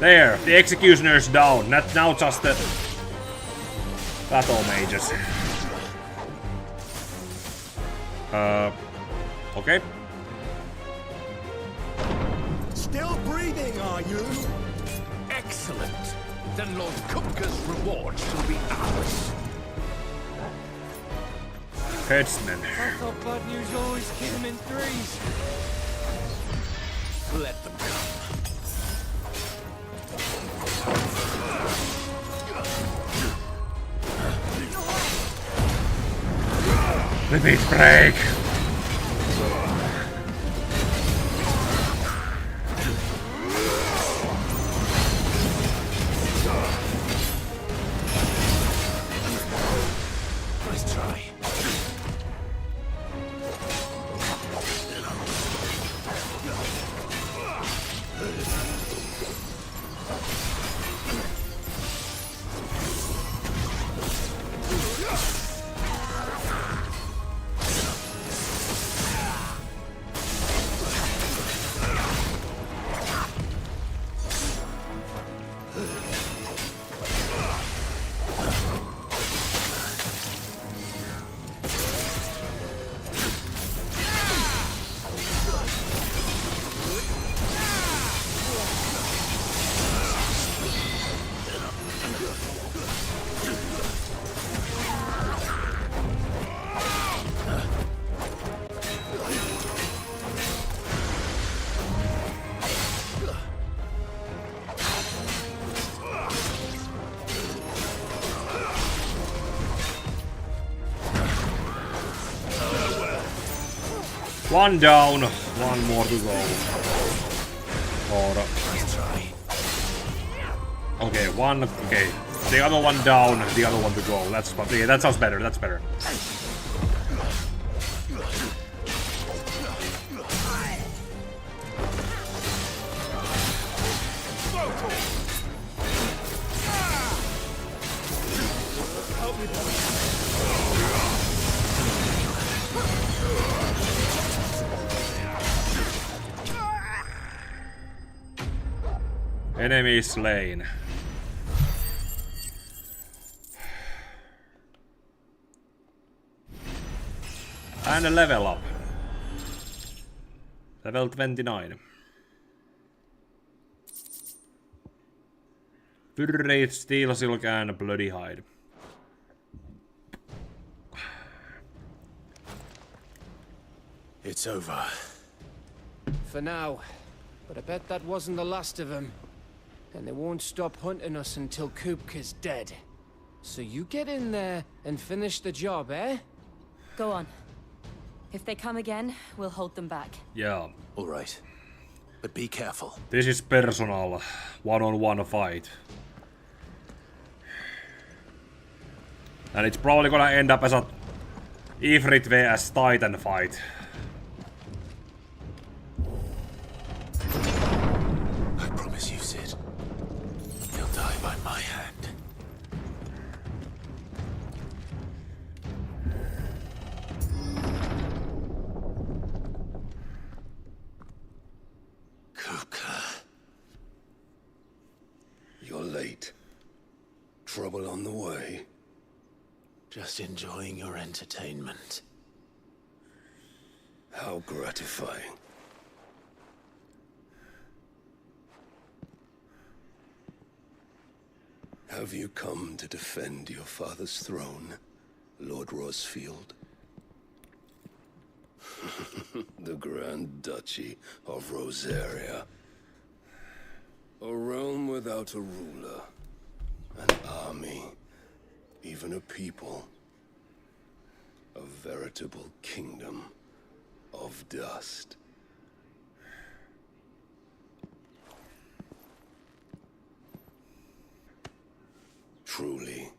There, the executioner's down. Not now just the battle mages. Okay. Still breathing, are you? Excellent. Then Lord Kupka's reward shall be ours. Headsman. I thought bad news always came in threes. Let them come. Repeat break. Nice try. One down, one more to go. Or okay, one. Okay, the other one down, the other one to go. That's okay. That sounds better. That's better. Enemy slain. And a level up. Level 29. Pyrrate, Steel Silk and Bloody Hide. It's over. For now. But I bet that wasn't the last of them. And they won't stop hunting us until Kupka's dead. So you get in there and finish the job, eh? Go on. If they come again, we'll hold them back. Yeah. All right. But be careful. This is personal, one-on-one fight. And it's probably gonna end up as a Ifrit vs Titan fight. I promise you, Sid. He'll die by my hand. Kupka. You're late. Trouble on the way. Just enjoying your entertainment. How gratifying. Have you come to defend your father's throne, Lord Rosfield? The Grand Duchy of Rosaria. A realm without a ruler. An army. Even a people. A veritable kingdom of dust. Truly,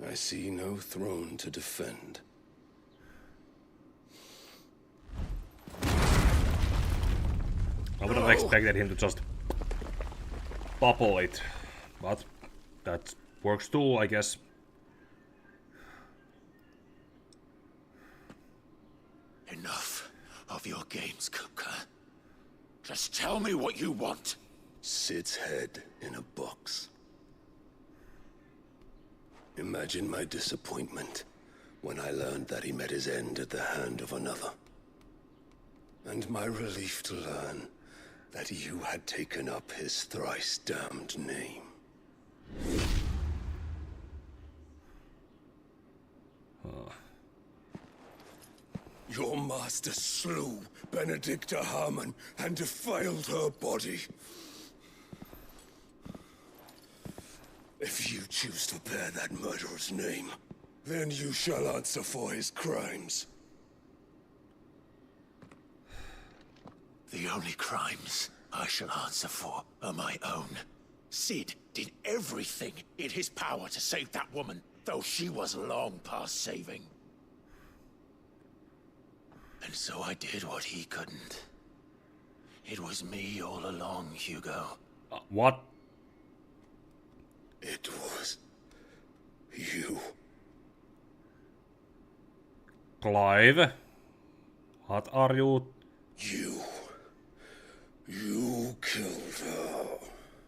I see no throne to defend. I would have expected him to just bubble it, but that works too, I guess. Enough of your games, Pika. Just tell me what you want. Sid's head in a box. Imagine my disappointment when I learned that he met his end at the hand of another. And my relief to learn that you had taken up his thrice-damned name. Your master slew Benedicta Harmon and defiled her body. If you choose to bear that murderer's name, then you shall answer for his crimes. The only crimes I shall answer for are my own. Sid did everything in his power to save that woman, though she was long past saving. And so I did what he couldn't. It was me all along, Hugo. What? It was you. Clive? What are you? You killed her.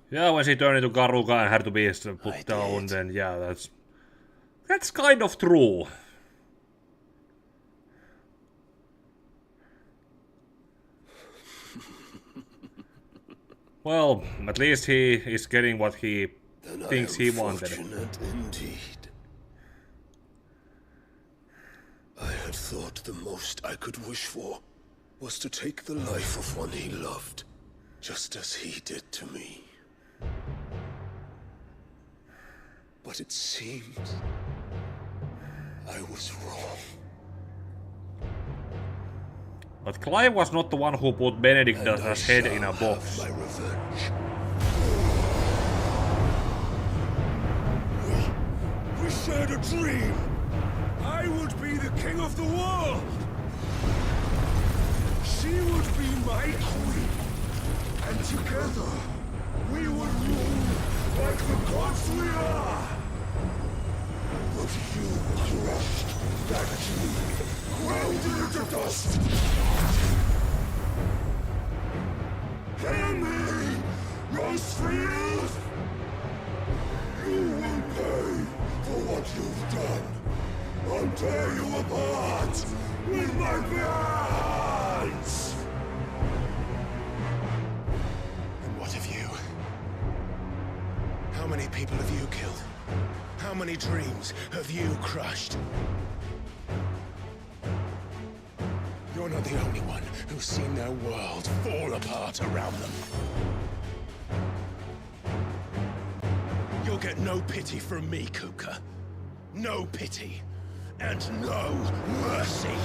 Yeah, when she turned into Garuga and had to be put down, then yeah, that's kind of true. Well, at least he is getting what he thinks he wanted. Fortunate indeed. I had thought the most I could wish for was to take the life of one he loved, just as he did to me. But it seems I was wrong. But Clive was not the one who put Benedicta's head in a box. My revenge. We shared a dream. I would be the king of the world. She would be my queen. And together, we would rule like the gods we are. But you crushed that dream, ground it into dust. Hear me, Rosefield! You will pay for what you've done. I'll tear you apart with my hands! And what of you? How many people have you killed? How many dreams have you crushed? You're not the only one who's seen their world fall apart around them. You'll get no pity from me, Pika. No pity. And no mercy.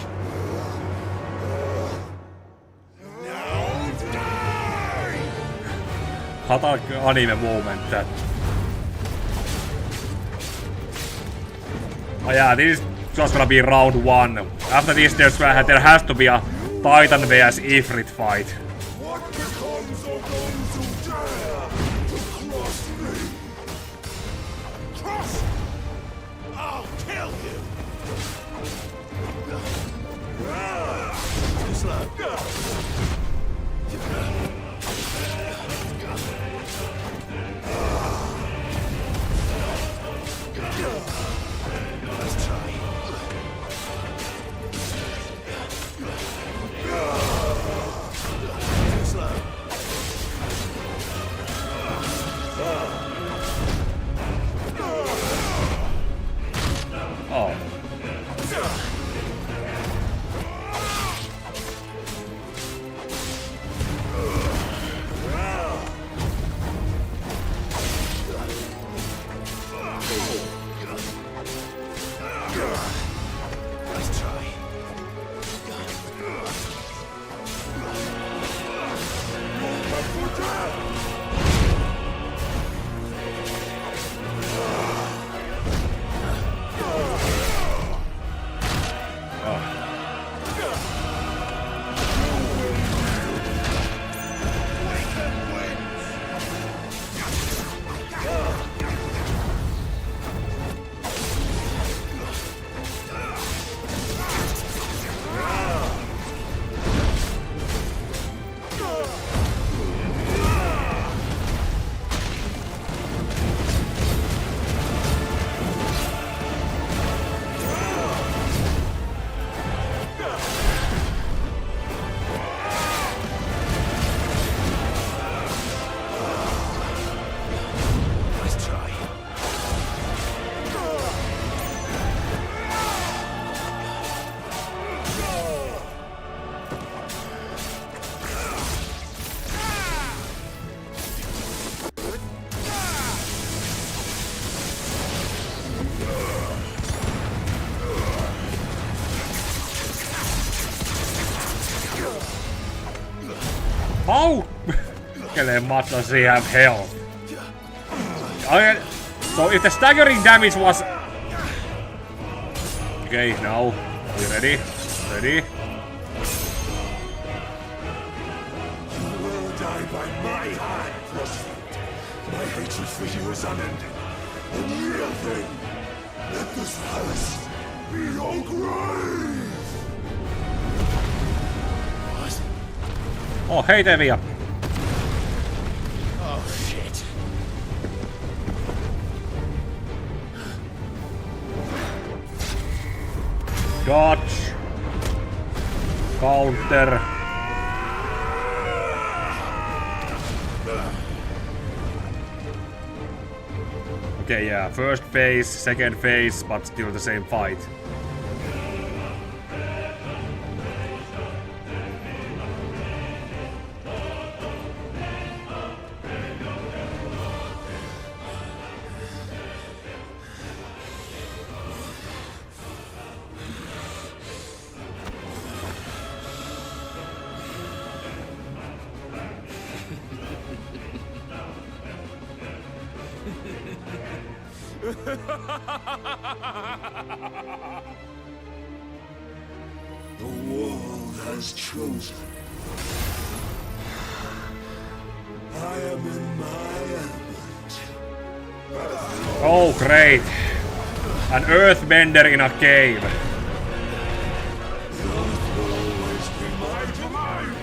Now die! Hot anime moment that. Oh yeah, this is just gonna be round one. After this, there has to be a Titan vs Ifrit fight. What becomes of those who dare to cross me? Cross! I'll kill you! Too slow. Let's try. Too slow. How? Much does he have health? So if the staggering damage was... Okay, now. Are you ready? Ready? You will die by my hand, Rosalind. My hatred for you is unending. The real thing. Let this palace be your grave. Oh, hei Devia. Oh, shit. Dodge. Counter. Okay, yeah, first phase, second phase, but still the same fight. The world has chosen. I am in my element. Oh, great. An earthbender in a cave. The earth will always be my domain.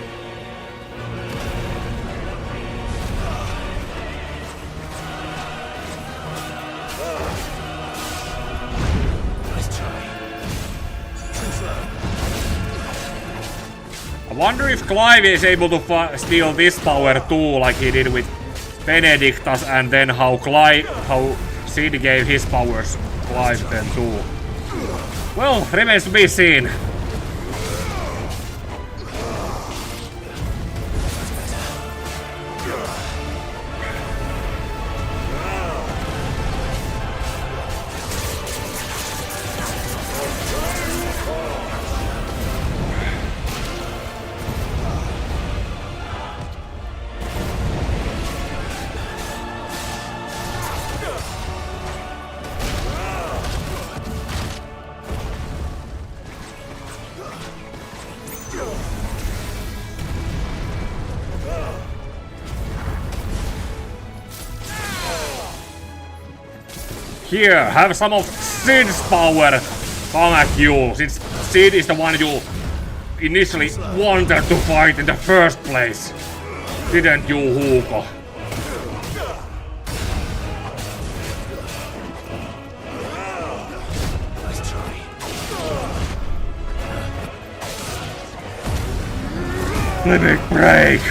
I wonder if Clive is able to steal this power too, like he did with Benedictus, and then how Sid gave his powers Clive then too. Well, remains to be seen. Here, have some of Sid's power come at you, since Sid is the one you initially wanted to fight in the first place. Didn't you, Hugo? Limit break!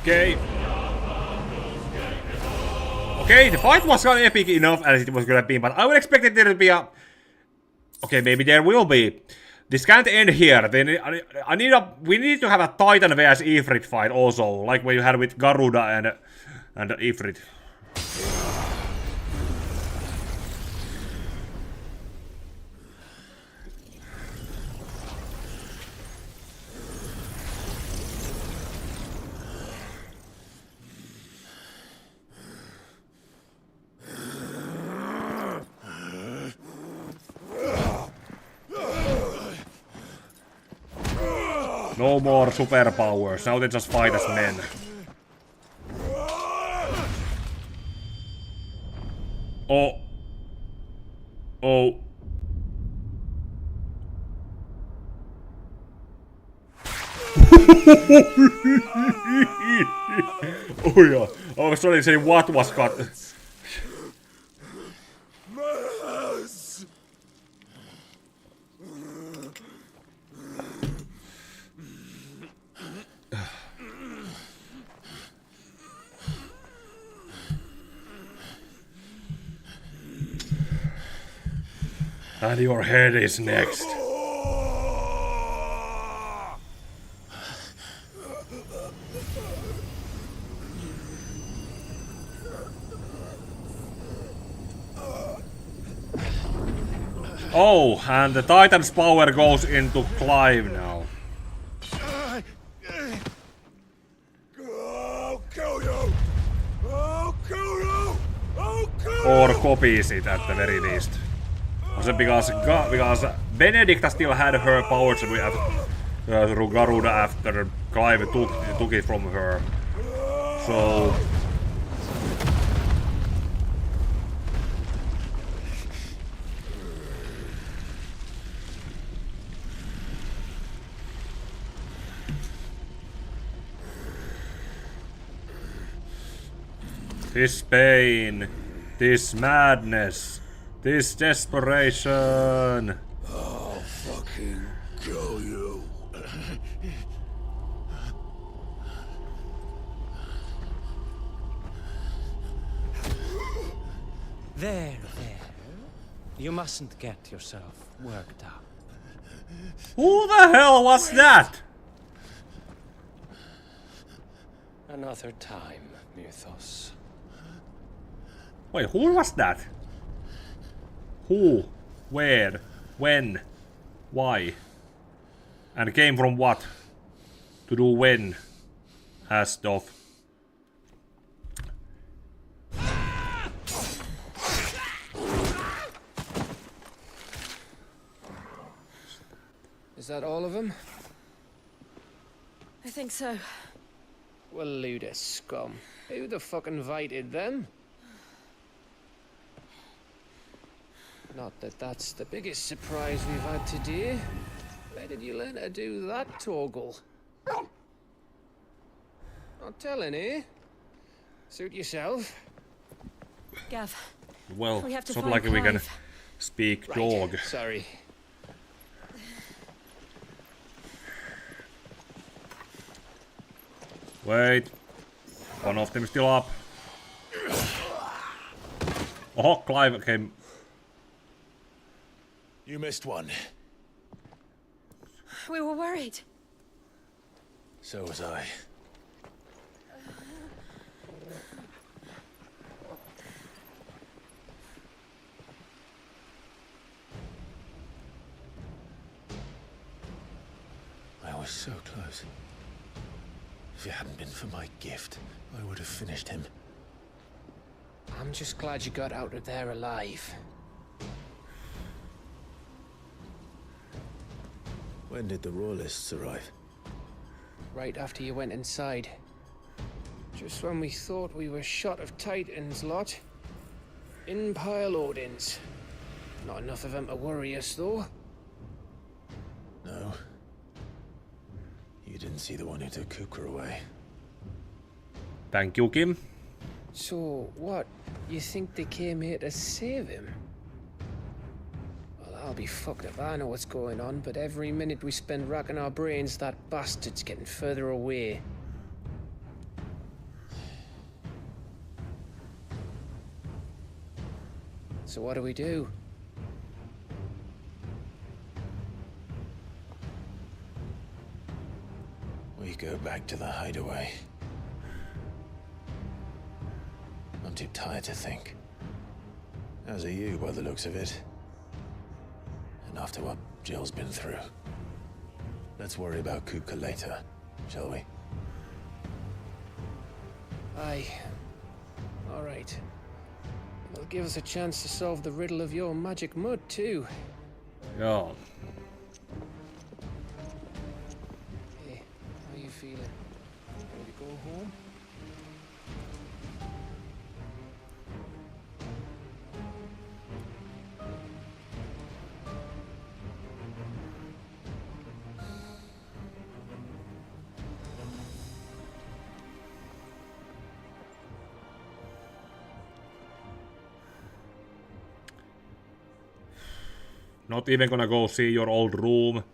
Okay. Okay, the fight was kind of epic enough as it was gonna be, but I would expect it there to be a... Okay, maybe there will be. This can't end here. Then we need to have a Titan vs Ifrit fight also, like what you had with Garuda and Ifrit. No more superpowers, now they just fight as men. Oh. Oh. Oh yeah. I was trying to say what was cut. And your head is next. Oh, and the Titan's power goes into Clive now. I'll kill you! I'll kill you! I'll kill Or copies it at the very least. Also because Benedicta still had her powers through Garuda after Clive took it from her. So this pain, this madness, this desperation. I'll fucking kill you. There. You mustn't get yourself worked up. Who the hell was that? Another time, Mythos. Wait, who was that? Who? Where? When? Why? And came from what? To do when? Asked off. Is that all of them? I think so. Well, load of scum. Who the fuck invited them? Not that that's the biggest surprise we've had today. Where did you learn to do that, Torgal? Not telling, eh? Suit yourself. Gav. Well, we have to it's not find like we can Clive. speak Right. dog. Sorry. Wait. One of them is still up. Oh, Clive came. You missed one. We were worried. So was I. I was so close. If it hadn't been for my gift, I would have finished him. I'm just glad you got out of there alive. When did the Royalists arrive? Right after you went inside. Just when we thought we were shot of Titans, lot. In pile Odins. Not enough of them to worry us, though. No. You didn't see the one who took Kukra away. Thank you, Kim. So, what? You think they came here to save him? Well, I'll be fucked if I know what's going on, but every minute we spend racking our brains, that bastard's getting further away. So what do we do? We go back to the hideaway. I'm too tired to think. As are you, by the looks of it. And after what Jill's been through. Let's worry about Kuka later, shall we? Aye. All right. It'll give us a chance to solve the riddle of your magic mud, too. Yeah. Hey, how you feeling? Ready to go home? Not even gonna go see your old room.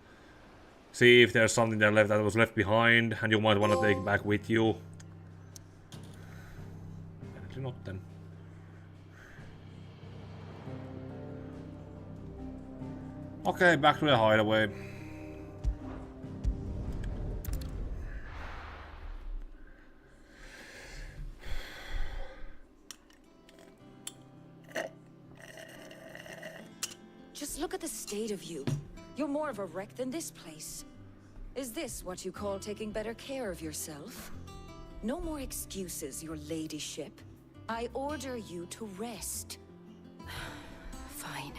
See if there's something there left that was left behind and you might wanna take back with you. Apparently not then. Okay, back to the hideaway. Just look at the state of you. You're more of a wreck than this place. Is this what you call taking better care of yourself? No more excuses, your ladyship. I order you to rest. Fine.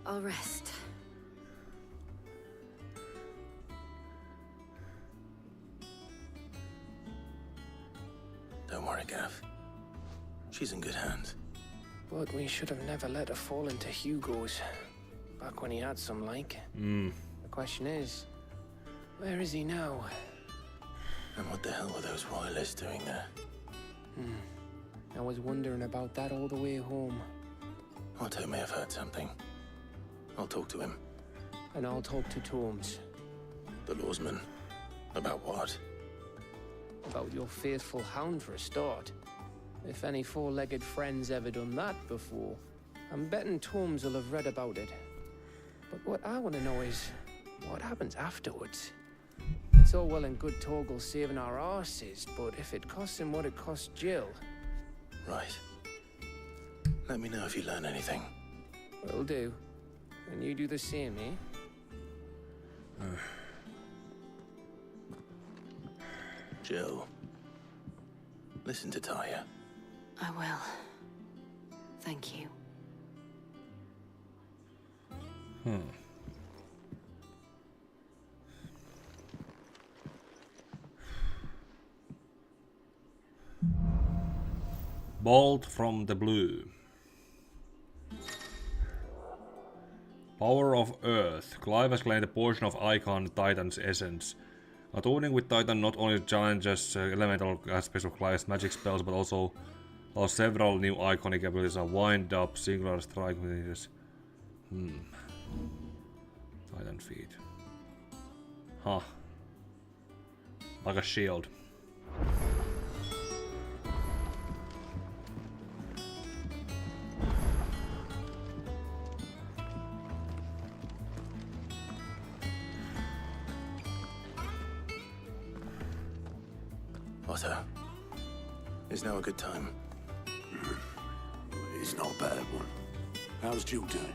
I'll rest. Don't worry, Gav. She's in good hands. But we should have never let her fall into Hugo's. Back when he had some like. The question is, where is he now? And what the hell were those royalists doing there? I was wondering about that all the way home. Otto may have heard something. I'll talk to him. And I'll talk to Torms. The lawsman. About what? About your faithful hound for a start. If any four-legged friend's ever done that before, I'm betting Torms will have read about it. But what I want to know is, what happens afterwards? It's all well and good Torgal saving our arses, but if it costs him what it cost Jill... Right. Let me know if you learn anything. Will do. And you do the same, eh? Jill. Listen to Taya. I will. Thank you. Bolt from the blue. Power of Earth. Clive has claimed a portion of Icon Titan's essence. Attuning with Titan not only challenges elemental aspects of Clive's magic spells, but also allows several new iconic abilities: a wind up, singular strike with this. Titan feet. Huh. Like a shield. Otto, is now a good time? It's not a bad one. How's Jill doing?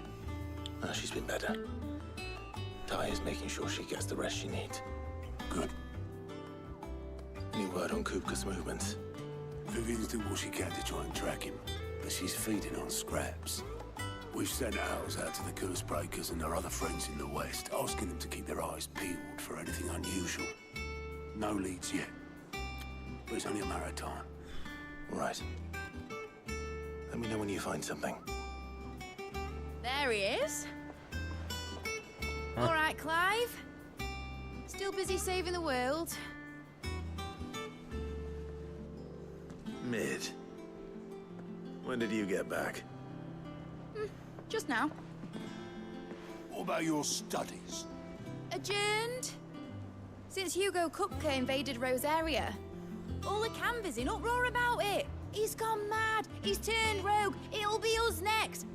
She's been better. Taya's making sure she gets the rest she needs. Good. Any word on Kupka's movements? Vivian's doing what she can to try and track him, but she's feeding on scraps. We've sent ours out to the curse breakers and their other friends in the west, asking them to keep their eyes peeled for anything unusual. No leads yet. But it's only a matter of time. Right. Let me know when you find something. There he is. Huh? All right, Clive. Still busy saving the world. Mid. When did you get back? Just now. What about your studies? Adjourned. Since Hugo Kupka invaded Rosaria. All the canvas in uproar about it. He's gone mad. He's turned rogue. It'll be us next.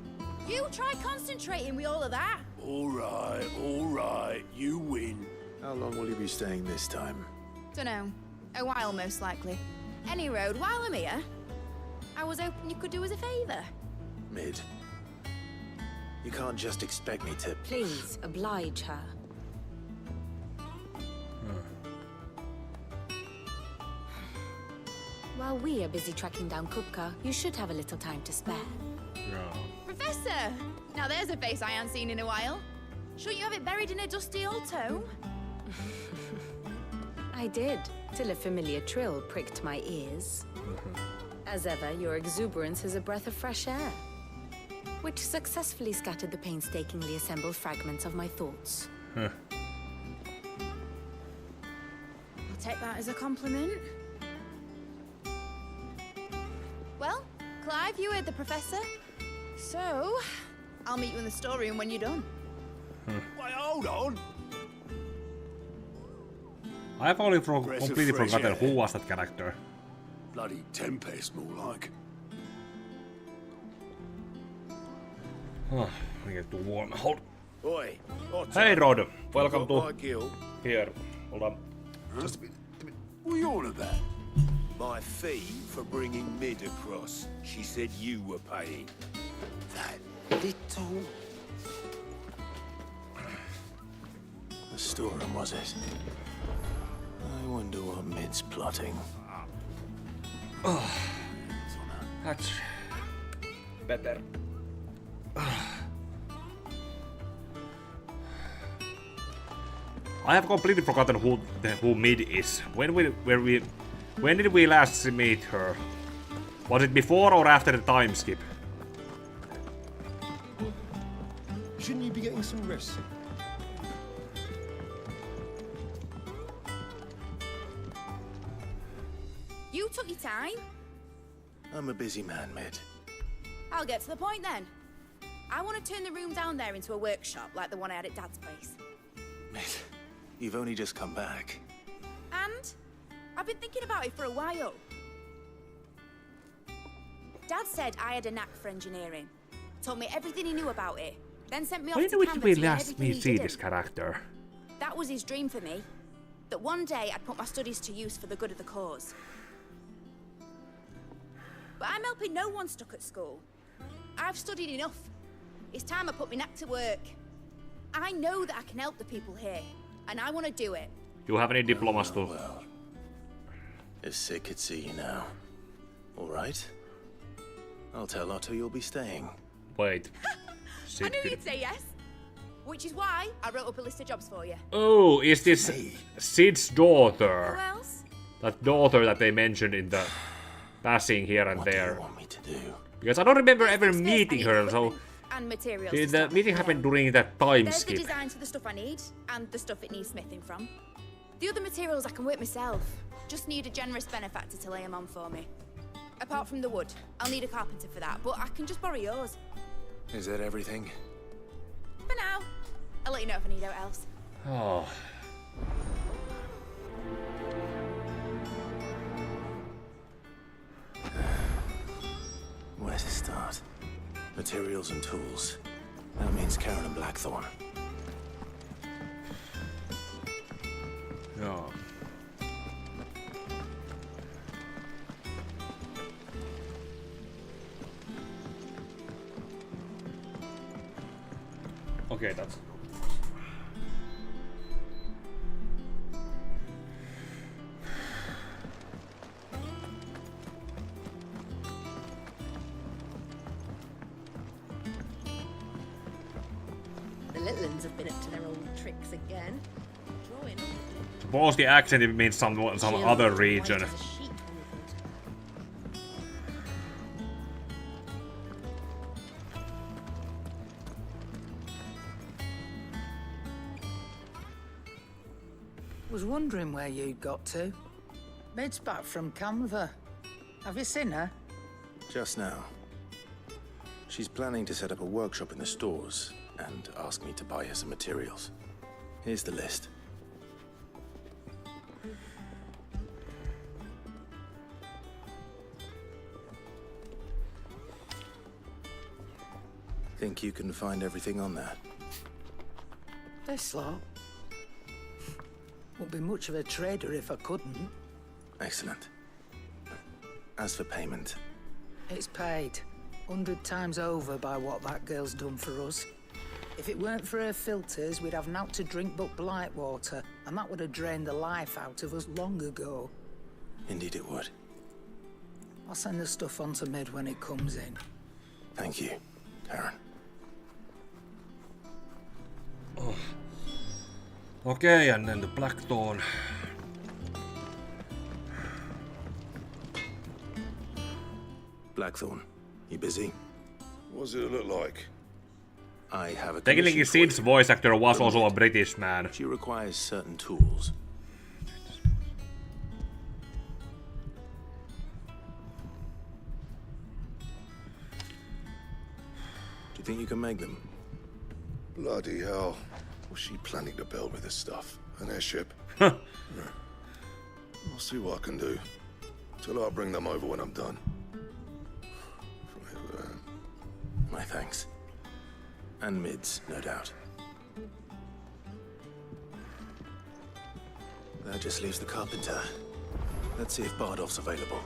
You try concentrating with all of that. All right. You win. How long will you be staying this time? Dunno. A while, most likely. Any road, while I'm here, I was hoping you could do us a favour. Mid. You can't just expect me to... Please, oblige her. While we are busy tracking down Kupka, you should have a little time to spare. Yeah. Professor! Now there's a face I haven't seen in a while. Shouldn't you have it buried in a dusty old tome? I did, till a familiar trill pricked my ears. As ever, your exuberance is a breath of fresh air, which successfully scattered the painstakingly assembled fragments of my thoughts. I'll take that as a compliment. Well, Clive, you heard the professor. So, I'll meet you in the storeroom when you're done. Wait, hold on. I've only completely forgotten who was that character. Bloody Tempest, more like. I get too warm. Hold. Oi, Hey Rod, welcome to Gil. here. Hold on. Just a bit. What are you on about? My fee for bringing Mid across. She said you were paying. That little... The storeroom, was it? I wonder what Mid's plotting. Oh, that's better. I have completely forgotten who Mid is. When did we last meet her? Was it before or after the time skip? Shouldn't you be getting some rest? You took your time. I'm a busy man, Mid. I'll get to the point then. I want to turn the room down there into a workshop like the one I had at Dad's place. Mid, you've only just come back. And I've been thinking about it for a while. Dad said I had a knack for engineering. Told me everything he knew about it. Then sent me off to When Canada did we to learn last everything he see did. this character? That was his dream for me. That one day I'd put my studies to use for the good of the cause. But I'm helping no one stuck at school. I've studied enough. It's time I put my knack to work. I know that I can help the people here, and I want to do it. You have any diplomas too? Well, if Sid could see you now. All right. I'll tell Otto you'll be staying. Wait. I knew you'd say yes. Which is why I wrote up a list of jobs for you. Oh, is this Sid's daughter? Who else? That daughter that they mentioned in the passing here and there. What do you want me to do? Because I don't remember ever meeting her, so And materials. the meeting happened during that time There's skip. the designs for the stuff I need, and the stuff it needs smithing from. The other materials I can work myself. Just need a generous benefactor to lay them on for me. Apart from the wood, I'll need a carpenter for that, but I can just borrow yours. Is that everything? For now. I'll let you know if I need out else. Oh. Where to start? Materials and tools. That means Karen and Blackthorn. Yeah. Okay, that's... The little ones have been up to their old tricks again. Drawing. Suppose the accent means some other region. Was wondering where you'd got to. Mid's back from Canva. Have you seen her? Just now. She's planning to set up a workshop in the stores and ask me to buy her some materials. Here's the list. Think you can find everything on that? This lot. Wouldn't be much of a trader if I couldn't. Excellent. As for payment, It's paid 100 times over by what that girl's done for us. If it weren't for her filters, we'd have naught to drink but blight water, and that would have drained the life out of us long ago. indeed it would. I'll send the stuff on to Mid when it comes in. Thank you, Karen. Oh. Okay, and then the Blackthorn. Blackthorn, you busy? What does it look like? I have a Technically, commission for Sid's you. voice actor was also a British man. She requires certain tools. Do you think you can make them? Bloody hell. What's she planning to build with this stuff? An airship? Huh. Yeah. I'll see what I can do. Tell her I'll bring them over when I'm done. My thanks. And Mid's, no doubt. That just leaves the carpenter. Let's see if Bardolph's available.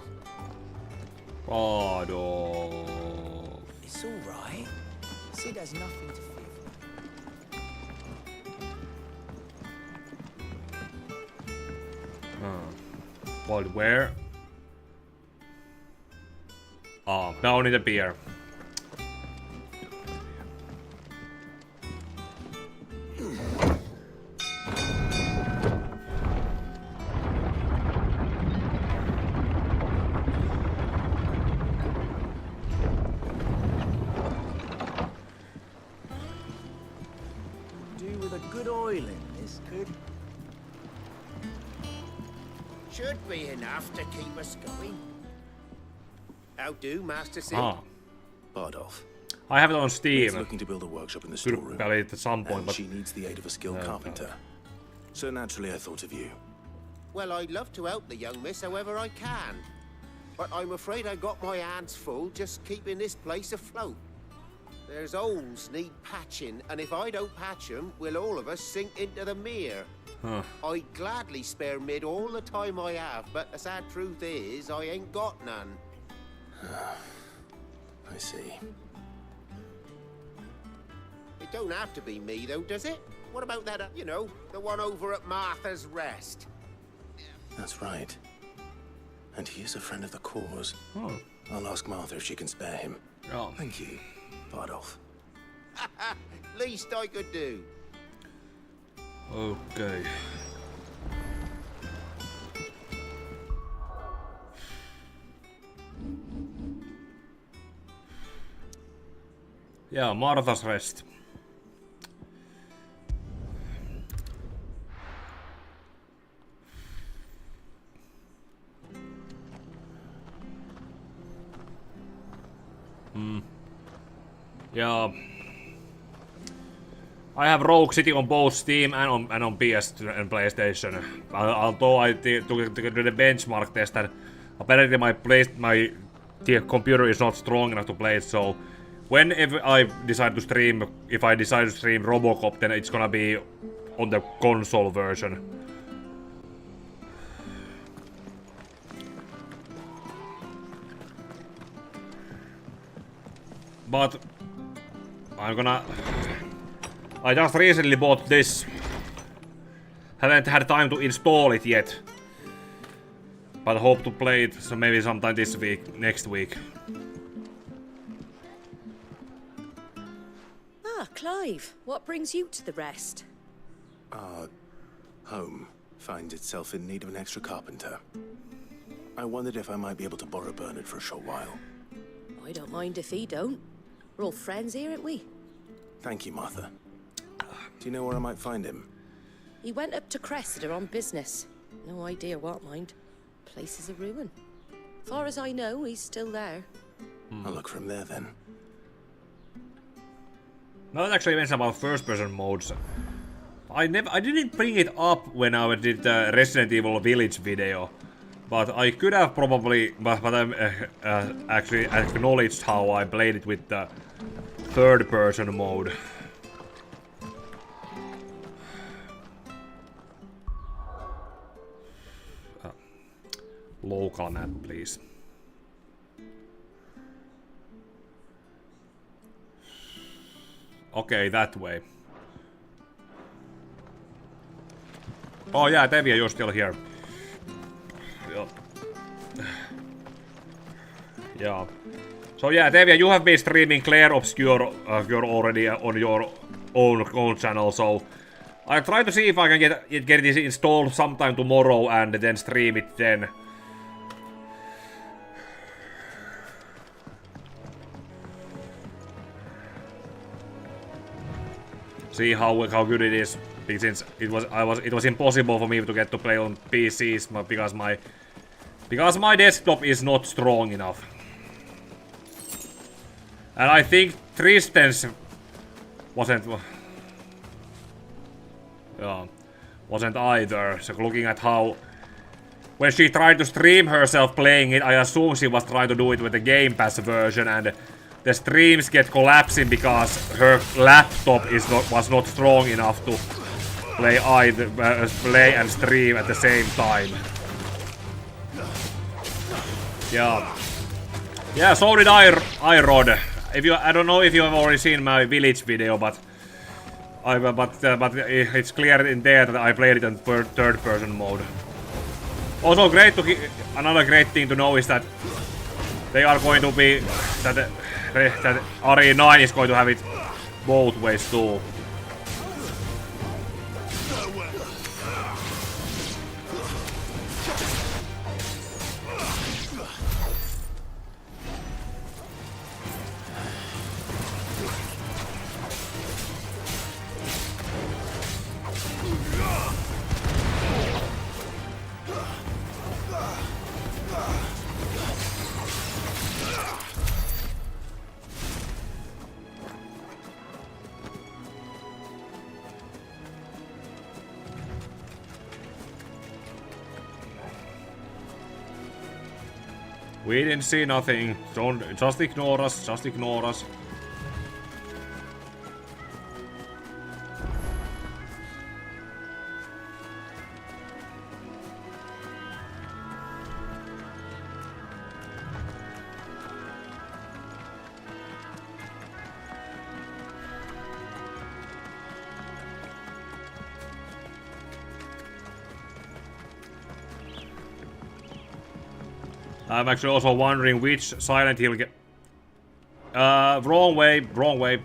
Bardolph. It's all right. Sid has nothing to fear. But where? Oh, down in the pier. Do with a good oil in this, could? Should be enough to keep us going. How do, Master Sid? Ah. Bardolph. I have it on Steam. She's looking to build a workshop in the storeroom. Could play it at some point, and but she needs the aid of a skilled carpenter. So naturally, I thought of you. Well, I'd love to help the young miss however I can. But I'm afraid I got my hands full just keeping this place afloat. There's holes need patching, and if I don't patch them, will all of us sink into the mere. Huh. I'd gladly spare Mid all the time I have, but the sad truth is, I ain't got none. I see. It don't have to be me, though, does it? What about that, you know, the one over at Martha's Rest? That's right. And he is a friend of the cause. Oh. I'll ask Martha if she can spare him. Oh. Thank you, Bardolph. Least I could do. Okay. Yeah, Martha's Rest. Yeah. I have Rogue City on both Steam and on PS and PlayStation. Although I took the benchmark test, and apparently my computer is not strong enough to play it. So whenever I decide to stream, if I decide to stream RoboCop, then it's gonna be on the console version. But I just recently bought this. Haven't had time to install it yet. But I hope to play it so maybe sometime this week, next week. Ah, Clive, what brings you to the Rest? Our home finds itself in need of an extra carpenter. I wondered if I might be able to borrow Bernard for a short while. I don't mind if he don't. We're all friends here, aren't we? Thank you, Martha. Do you know where I might find him? He went up to Cressida on business. No idea what, mind. Place is a ruin. Far as I know, he's still there. I'll look for him there then. No, that actually mentions about first-person modes. I didn't bring it up when I did the Resident Evil Village video, but I could have probably, but I actually acknowledged how I played it with the third-person mode. Local map, please. Okay, that way. Oh yeah, Devia, you're still here. Yeah. So yeah, Devia, you have been streaming Claire Obscure already on your own channel, so I'll try to see if I can get this installed sometime tomorrow and then stream it then. See how good it is, since it was impossible for me to get to play on PCs because my desktop is not strong enough. And I think Tristan's wasn't either. So looking at how when she tried to stream herself playing it, I assume she was trying to do it with the Game Pass version, and the streams get collapsing because her laptop was not strong enough to play and stream at the same time. Yeah, so did I Rod. I don't know if you have already seen my village video, but it's clear in there that I played it in third-person mode. Also, another great thing to know is that they are going to be that RE9 is going to have it both ways too. We didn't see nothing. Just ignore us. Just ignore us. I'm actually also wondering which Silent Hill wrong way.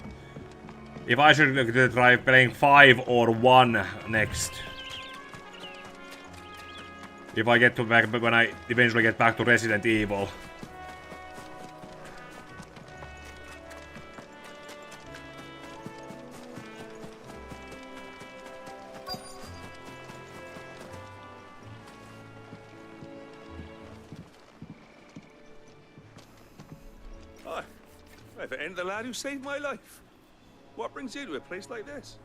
If I should try playing 5 or 1 next. If I get back when I eventually get back to Resident Evil. The lad who saved my life. What brings you to a place like this?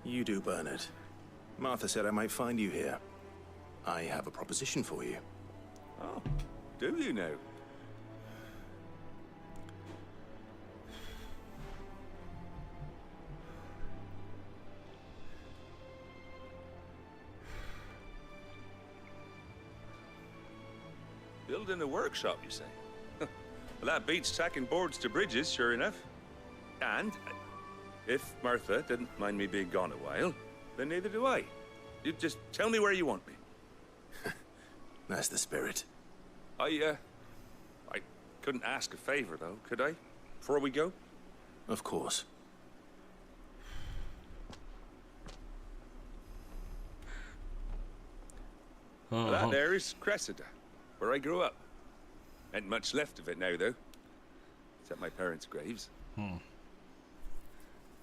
You do, Bernard. Martha said I might find you here. I have a proposition for you. Oh, do you now? Building a workshop, you say? Well, that beats tacking boards to bridges, sure enough. And if Martha didn't mind me being gone a while, then neither do I. You just tell me where you want me. That's the spirit. I couldn't ask a favor, though, could I? Before we go? Of course. Well, that there is Cressida, where I grew up. Ain't much left of it now, though. Except my parents' graves.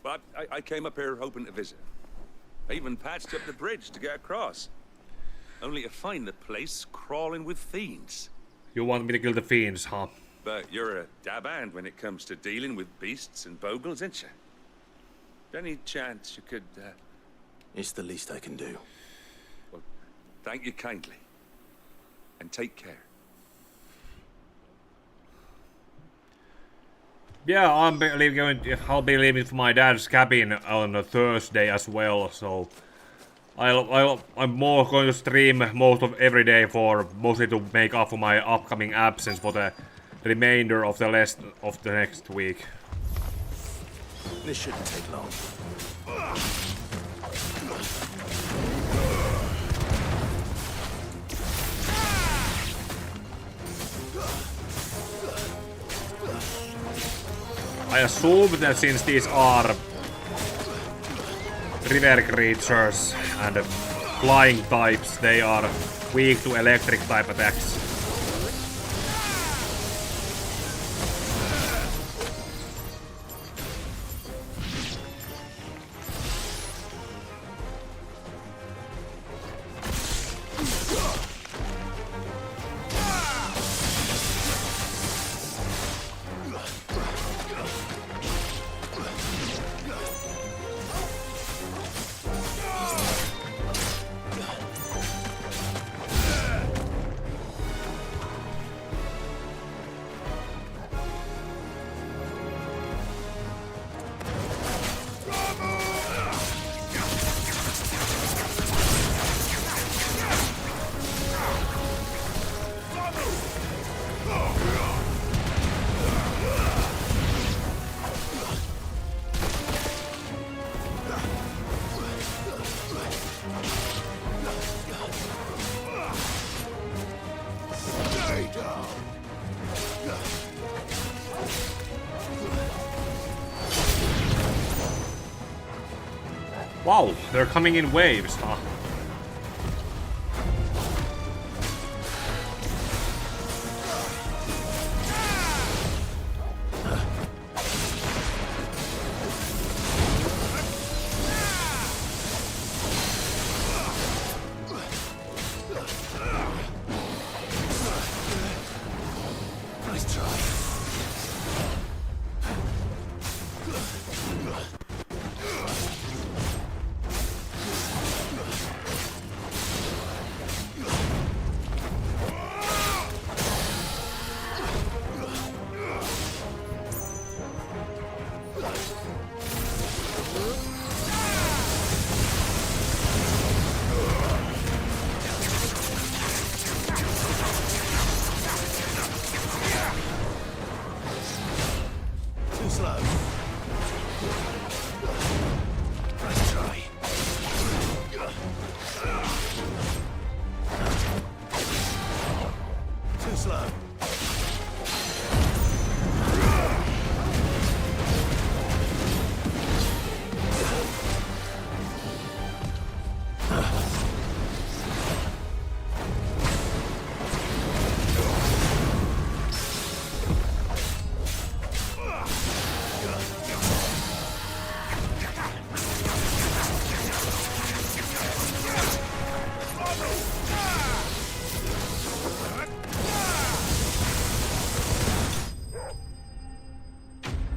But I came up here hoping to visit. I even patched up the bridge to get across. Only to find the place crawling with fiends. You want me to kill the fiends, huh? But you're a dab hand when it comes to dealing with beasts and bogles, ain't you? Any chance you could, It's the least I can do. Well, thank you kindly. And take care. Yeah, I'll be leaving for my dad's cabin on a Thursday as well, so I'm more going to stream most of every day mostly to make up for my upcoming absence for the remainder of the rest of the next week. This shouldn't take long. I assume that since these are river creatures and flying types, they are weak to electric type attacks. Wow, they're coming in waves, huh? Nice try. Too slow. Nice try. Too slow.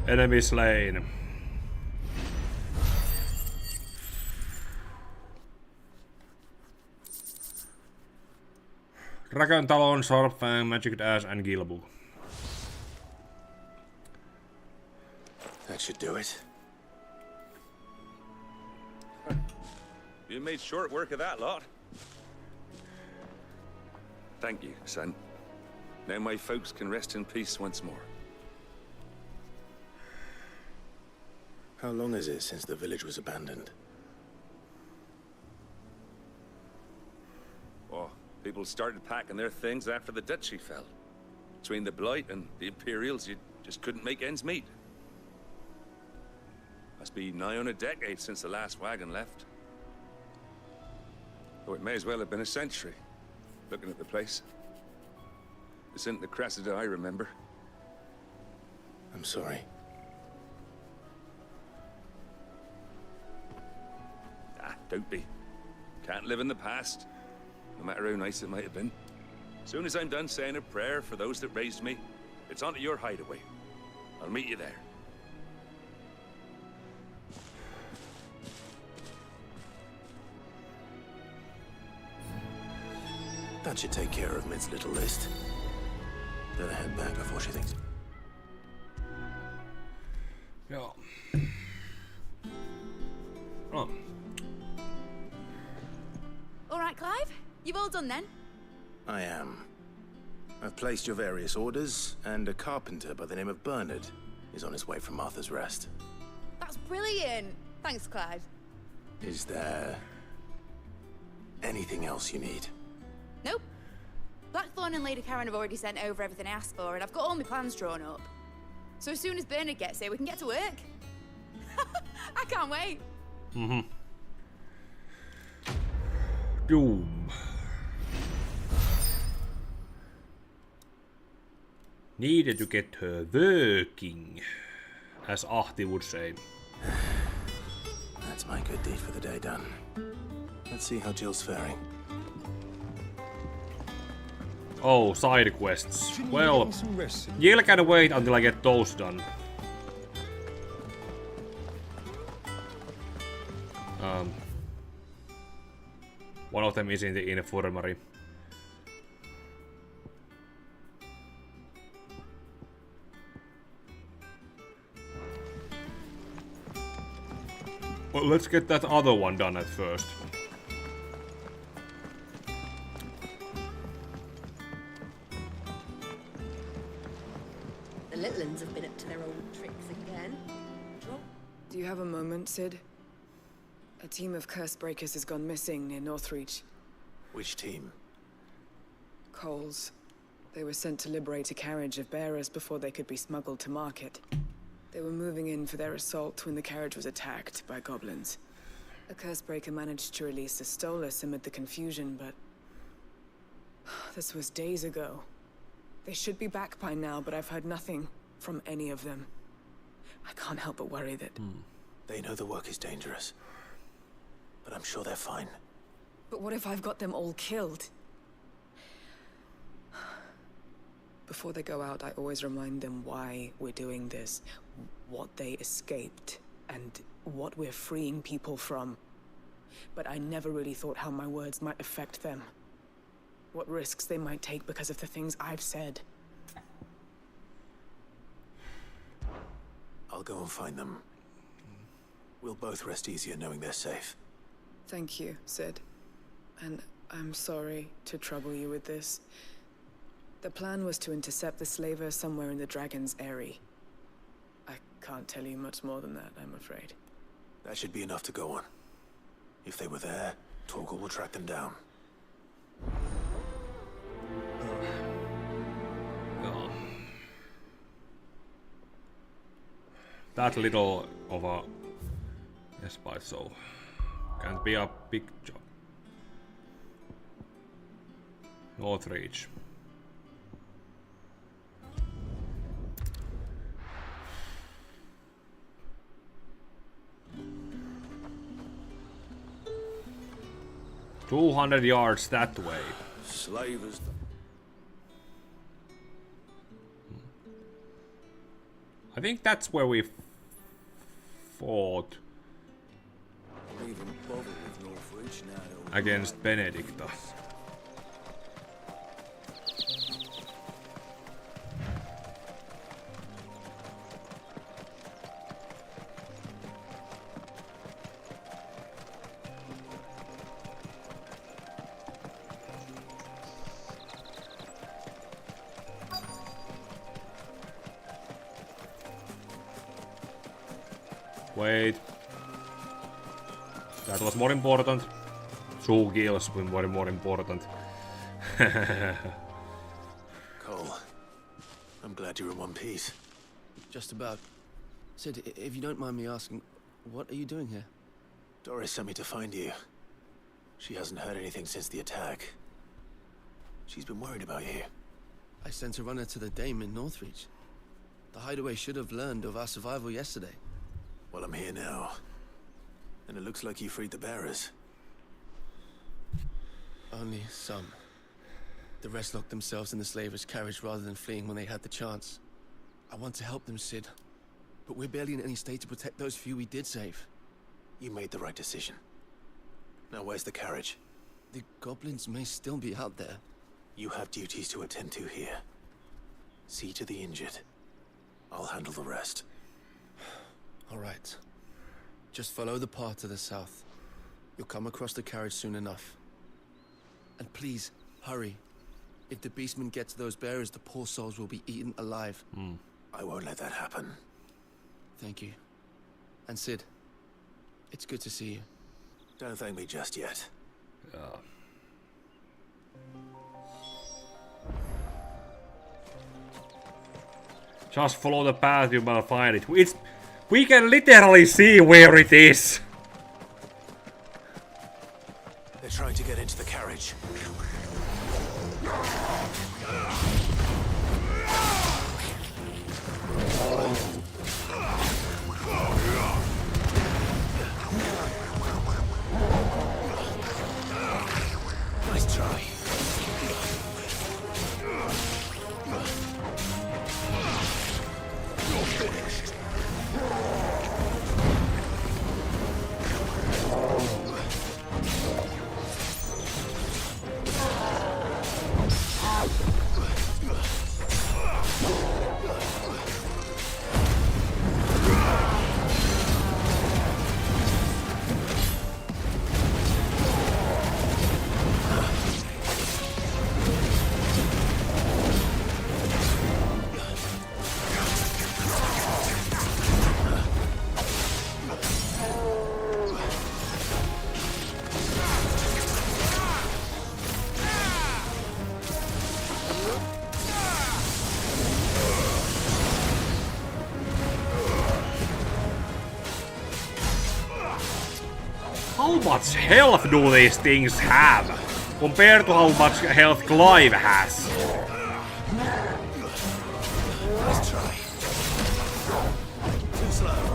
Enemy slain. Dragon Talon, Sharp Fang, Magic Dash, and Gilbook. That should do it. You made short work of that lot. Thank you, son. Now my folks can rest in peace once more. How long is it since the village was abandoned? Oh, people started packing their things after the duchy fell. Between the Blight and the Imperials, you just couldn't make ends meet. Must be nigh on a decade since the last wagon left. Though it may as well have been a century, looking at the place. This isn't the Cressida I remember. I'm sorry. Ah, don't be. Can't live in the past, no matter how nice it might have been. Soon as I'm done saying a prayer for those that raised me, it's on to your hideaway. I'll meet you there. That should take care of Mid's little list. Better head back before she thinks. Yeah. Oh. All right, Clive. You've all done then? I am. I've placed your various orders, and a carpenter by the name of Bernard is on his way from Martha's Rest. That's brilliant. Thanks, Clive. Is there anything else you need? Nope. Blackthorn and Lady Karen have already sent over everything I asked for, and I've got all my plans drawn up. So as soon as Bernard gets here, we can get to work. I can't wait. Mm-hmm. Doom. Needed to get her working, as Ahti would say. That's my good deed for the day done. Let's see how Jill's faring. Oh, side quests. Well, Jill can wait until I get those done. One of them is in the infirmary. Well, let's get that other one done at first. The little ones have been up to their old tricks again. Do you have a moment, Sid? A team of curse breakers has gone missing near Northreach. Which team? Coles. They were sent to liberate a carriage of bearers before they could be smuggled to market. They were moving in for their assault when the carriage was attacked by goblins. A Cursebreaker managed to release a Stolas amid the confusion, but... this was days ago. They should be back by now, but I've heard nothing from any of them. I can't help but worry that... They know the work is dangerous. But I'm sure they're fine. But what if I've got them all killed? Before they go out, I always remind them why we're doing this, what they escaped, and what we're freeing people from. But I never really thought how my words might affect them. What risks they might take because of the things I've said. I'll go and find them. We'll both rest easier knowing they're safe. Thank you, Sid. And I'm sorry to trouble you with this. The plan was to intercept the slaver somewhere in the Dragon's Eyrie. I can't tell you much more than that, I'm afraid. That should be enough to go on. If they were there, Torgal will track them down. No. That little of a respite, so can't be a big job. Northreach. "200 yards that way." Slavers. I think that's where we fought against Benedicta. Wait. That was more important. 2 kills were more important. Cole, I'm glad you're in one piece. Just about. Sid, if you don't mind me asking, what are you doing here? Doris sent me to find you. She hasn't heard anything since the attack. She's been worried about you. I sent a runner to the Dame in Northreach. The hideaway should have learned of our survival yesterday. Well, I'm here now. And it looks like you freed the bearers. Only some. The rest locked themselves in the slaver's carriage rather than fleeing when they had the chance. I want to help them, Sid. But we're barely in any state to protect those few we did save. You made the right decision. Now where's the carriage? The goblins may still be out there. You have duties to attend to here. See to the injured. I'll handle the rest. All right. Just follow the path to the south. You'll come across the carriage soon enough. And please, hurry. If the beastmen get to those bearers, the poor souls will be eaten alive. I won't let that happen. Thank you. And Sid, it's good to see you. Don't thank me just yet. Just follow the path, you will find it. We can literally see where it is. They're trying to get into the carriage. Nice try. You're finished. How much health do these things have? Compared to how much health Clive has. Let's try. Too slow.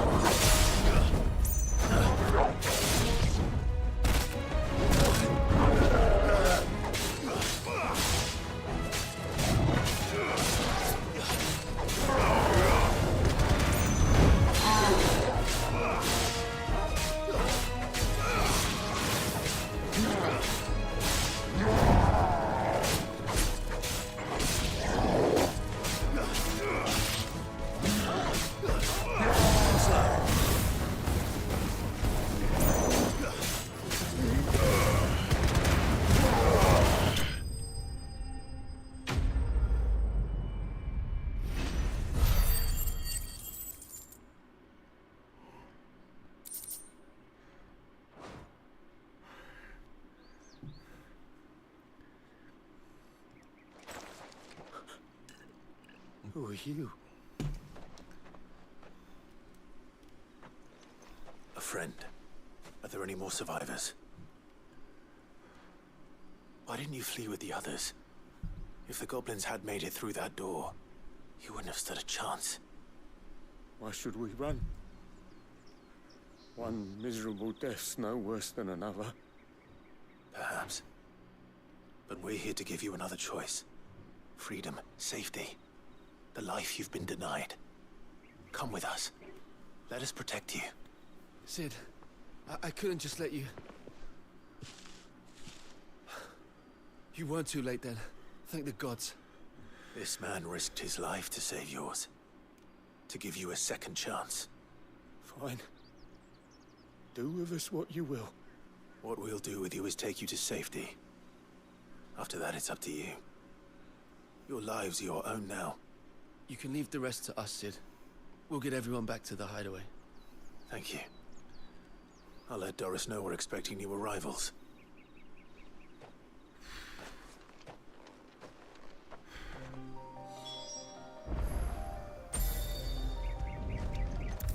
Who are you? A friend. Are there any more survivors? Why didn't you flee with the others? If the goblins had made it through that door, you wouldn't have stood a chance. Why should we run? One miserable death's no worse than another. Perhaps. But we're here to give you another choice. Freedom, safety. The life you've been denied. Come with us. Let us protect you. Sid, I couldn't just let you... You weren't too late then. Thank the gods. This man risked his life to save yours. To give you a second chance. Fine. Do with us what you will. What we'll do with you is take you to safety. After that, it's up to you. Your lives are your own now. You can leave the rest to us, Sid. We'll get everyone back to the hideaway. Thank you. I'll let Doris know we're expecting new arrivals.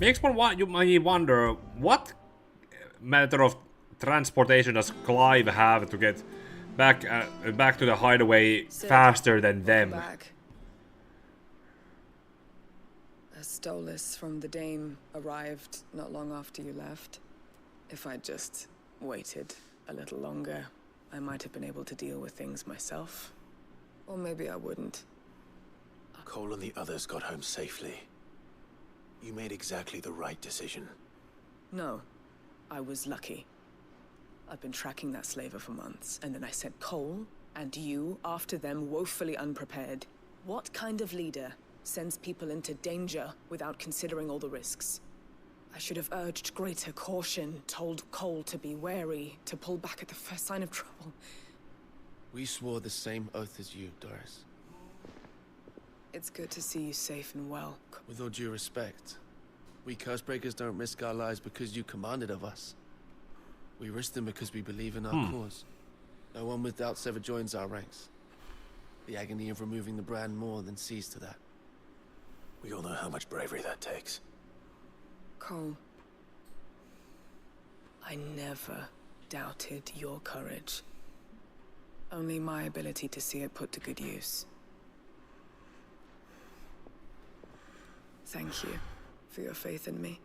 Makes me wonder, what matter of transportation does Clive have to get back to the hideaway faster than them? Back. A Stolas from the Dame arrived not long after you left. If I'd just waited a little longer, I might have been able to deal with things myself. Or maybe I wouldn't. Cole and the others got home safely. You made exactly the right decision. No, I was lucky. I've been tracking that slaver for months, and then I sent Cole and you after them woefully unprepared. What kind of leader sends people into danger without considering all the risks? I should have urged greater caution, told Cole to be wary, to pull back at the first sign of trouble. We swore the same oath as you, Doris. It's good to see you safe and well. With all due respect, we Cursebreakers don't risk our lives because you commanded of us. We risk them because we believe in our cause. No one with doubts ever joins our ranks. The agony of removing the brand more than sees to that. We all know how much bravery that takes. Cole, I never doubted your courage. Only my ability to see it put to good use. Thank you for your faith in me.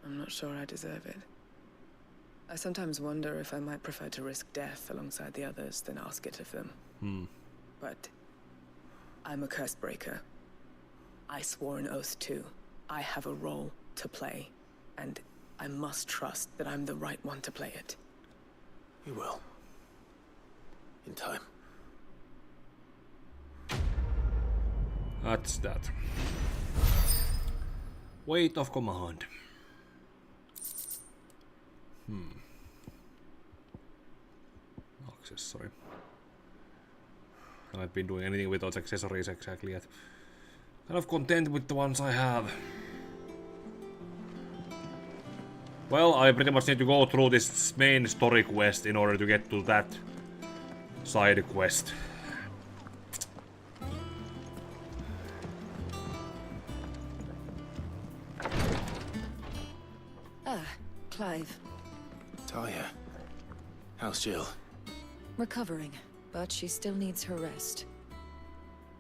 I'm not sure I deserve it. I sometimes wonder if I might prefer to risk death alongside the others than ask it of them. But I'm a Cursebreaker. I swore an oath too. I have a role to play, and I must trust that I'm the right one to play it. You will. In time. That's that. Weight of command. Accessory. I haven't been doing anything with those accessories exactly yet. Kind of content with the ones I have. Well, I pretty much need to go through this main story quest in order to get to that side quest. Ah, Clive. Clive. Talia. How's Jill? Recovering, but she still needs her rest.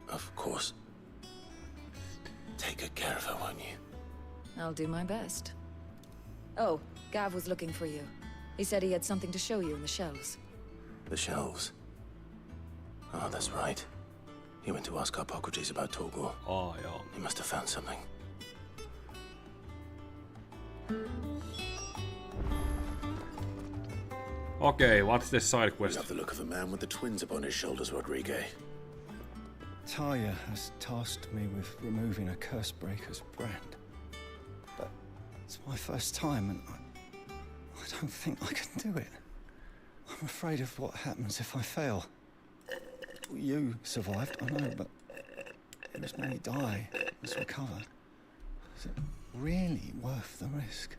Of course. Take good care of her, won't you? I'll do my best. Oh, Gav was looking for you. He said he had something to show you in the shelves. The shelves? Oh, that's right. He went to ask Hippocrates about Torgor. Oh, yeah. He must have found something. Okay, what's this side quest? You have the look of a man with the twins upon his shoulders, Rodrigue. Talia has tasked me with removing a Cursebreaker's brand. But it's my first time and I don't think I can do it. I'm afraid of what happens if I fail. You survived, I know, but it was many die, let's recover. Is it really worth the risk?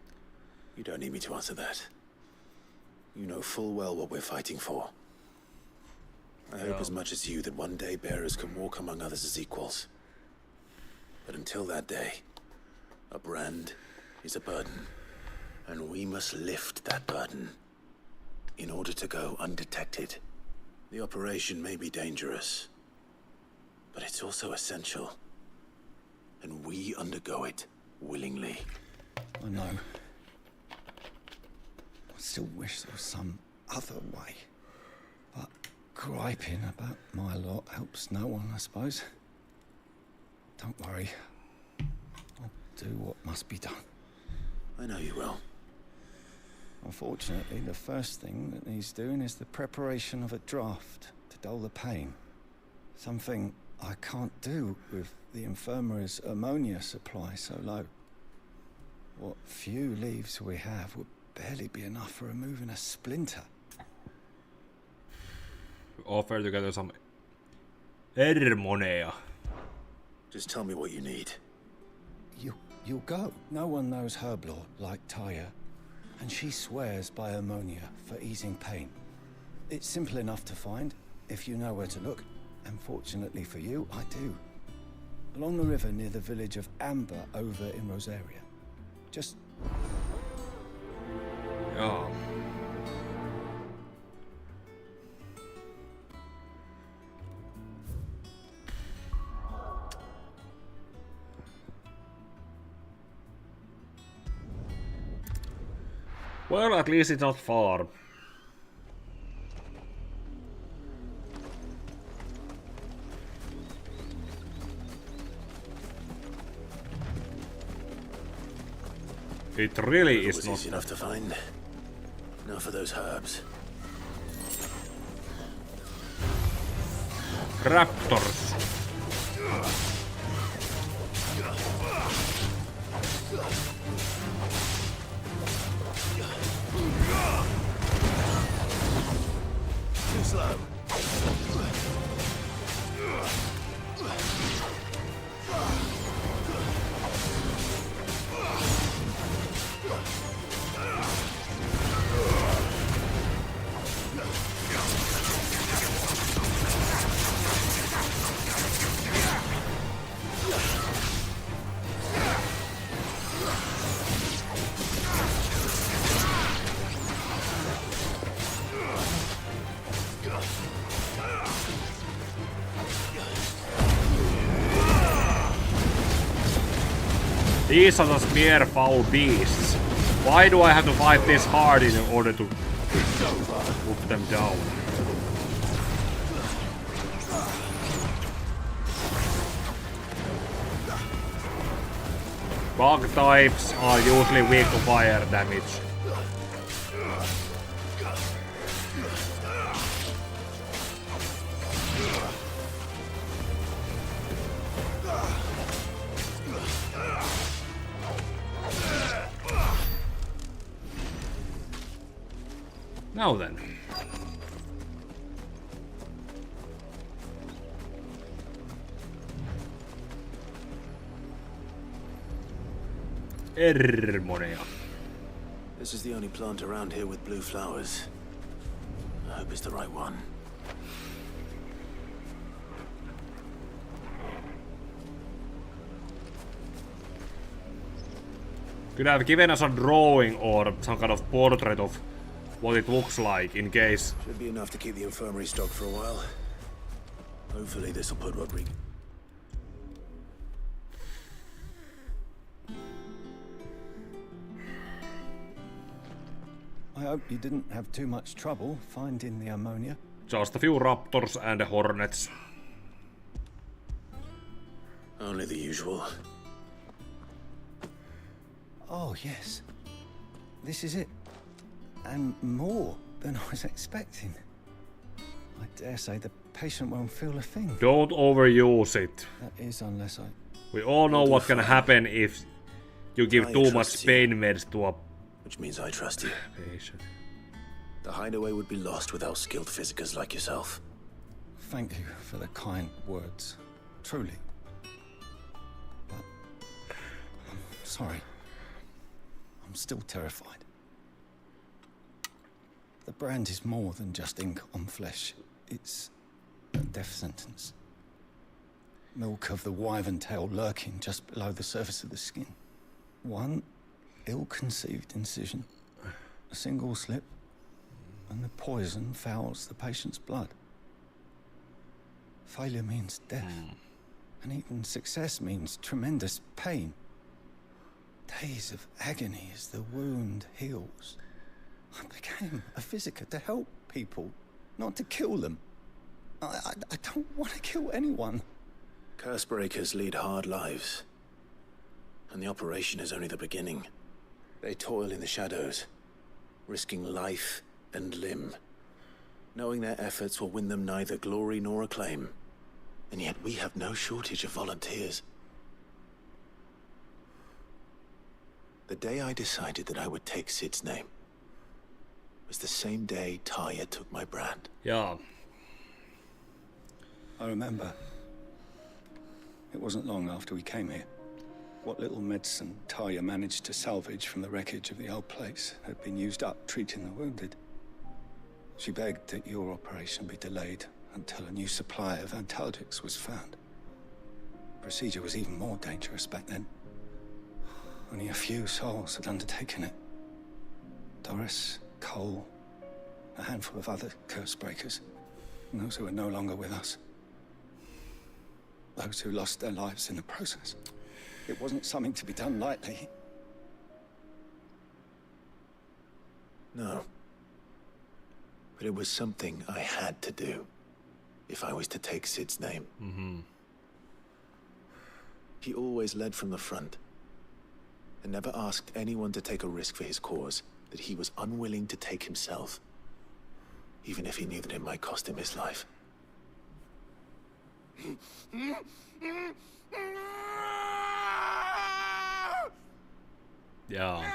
You don't need me to answer that. You know full well what we're fighting for. I hope as much as you that one day bearers can walk among others as equals. But until that day, a brand is a burden, and we must lift that burden in order to go undetected. The operation may be dangerous, but it's also essential, and we undergo it willingly. I know. I still wish there was some other way. But griping about my lot helps no one, I suppose. Don't worry. I'll do what must be done. I know you will. Unfortunately, the first thing that needs doing is the preparation of a draft to dull the pain. Something I can't do with the infirmary's ammonia supply so low. What few leaves we have would barely be enough for removing a splinter. Offer together some hermonea. Just tell me what you need. You'll go. No one knows herb lore like Talia, and she swears by ammonia for easing pain. It's simple enough to find if you know where to look, and fortunately for you, I do. Along the river near the village of Amber over in Rosaria. Just... Oh. Well, at least it's not far. It really is not easy enough to find. Now for those herbs. Raptors. Too slow. These are the spear-foul beasts. Why do I have to fight this hard in order to move them down? Bug types are usually weak to fire damage. Now then. Hermonea. This is the only plant around here with blue flowers. I hope it's the right one. Could have given us a drawing or some kind of portrait of what it looks like in case. Should be enough to keep the infirmary stocked for a while. Hopefully this will put Rodrigo. I hope you didn't have too much trouble finding the ammonia. Just a few raptors and hornets. Only the usual. Oh, yes. This is it. And more than I was expecting. I dare say the patient won't feel a thing. Don't overuse it. That is, unless I... We all know what can happen if you give too much pain meds to a... Which means I trust you. patient. The hideaway would be lost without skilled physicers like yourself. Thank you for the kind words. Truly. But... I'm sorry. I'm still terrified. The brand is more than just ink on flesh. It's a death sentence. Milk of the wyvern tail lurking just below the surface of the skin. One ill-conceived incision, a single slip, and the poison fouls the patient's blood. Failure means death, and even success means tremendous pain. Days of agony as the wound heals. I became a physiker to help people, not to kill them. I don't want to kill anyone. Curse breakers lead hard lives. And the operation is only the beginning. They toil in the shadows, risking life and limb, knowing their efforts will win them neither glory nor acclaim. And yet we have no shortage of volunteers. The day I decided that I would take Sid's name was the same day Taya took my brand. Yeah. I remember. It wasn't long after we came here. What little medicine Taya managed to salvage from the wreckage of the old place had been used up treating the wounded. She begged that your operation be delayed until a new supply of antalgics was found. Procedure was even more dangerous back then. Only a few souls had undertaken it. Doris, Cole, a handful of other curse breakers, and those who are no longer with us. Those who lost their lives in the process. It wasn't something to be done lightly. No. But it was something I had to do if I was to take Sid's name. Mm-hmm. He always led from the front and never asked anyone to take a risk for his cause that he was unwilling to take himself, even if he knew that it might cost him his life. Yeah.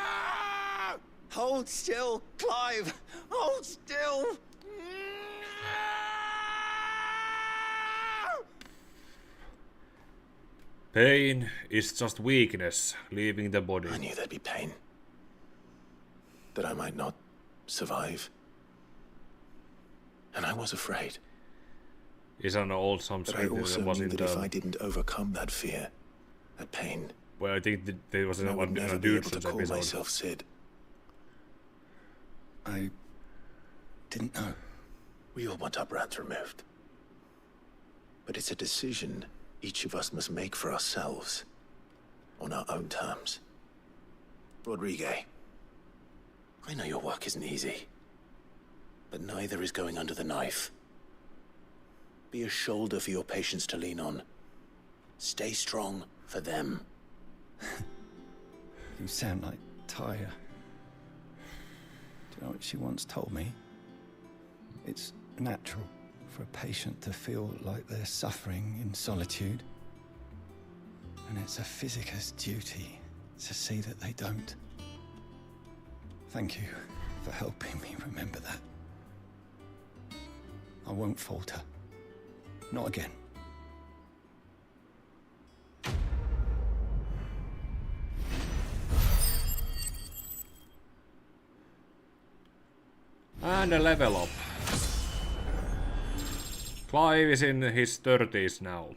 Hold still, Clive! Hold still! Pain is just weakness, leaving the body. I knew there'd be pain. That I might not survive. And I was afraid. Isn't old some but I also knew that if I didn't overcome that fear, that pain, well, I think there was I would never be able to call episode. myself Sid. I didn't know. We all want our brands removed. But it's a decision each of us must make for ourselves, on our own terms. Rodrigo, I know your work isn't easy, but neither is going under the knife. Be a shoulder for your patients to lean on. Stay strong for them. You sound like Taya. Do you know what she once told me? It's natural for a patient to feel like they're suffering in solitude. And it's a physiker's duty to see that they don't. Thank you for helping me remember that. I won't falter. Not again. And a level up. Clive is in his 30s now.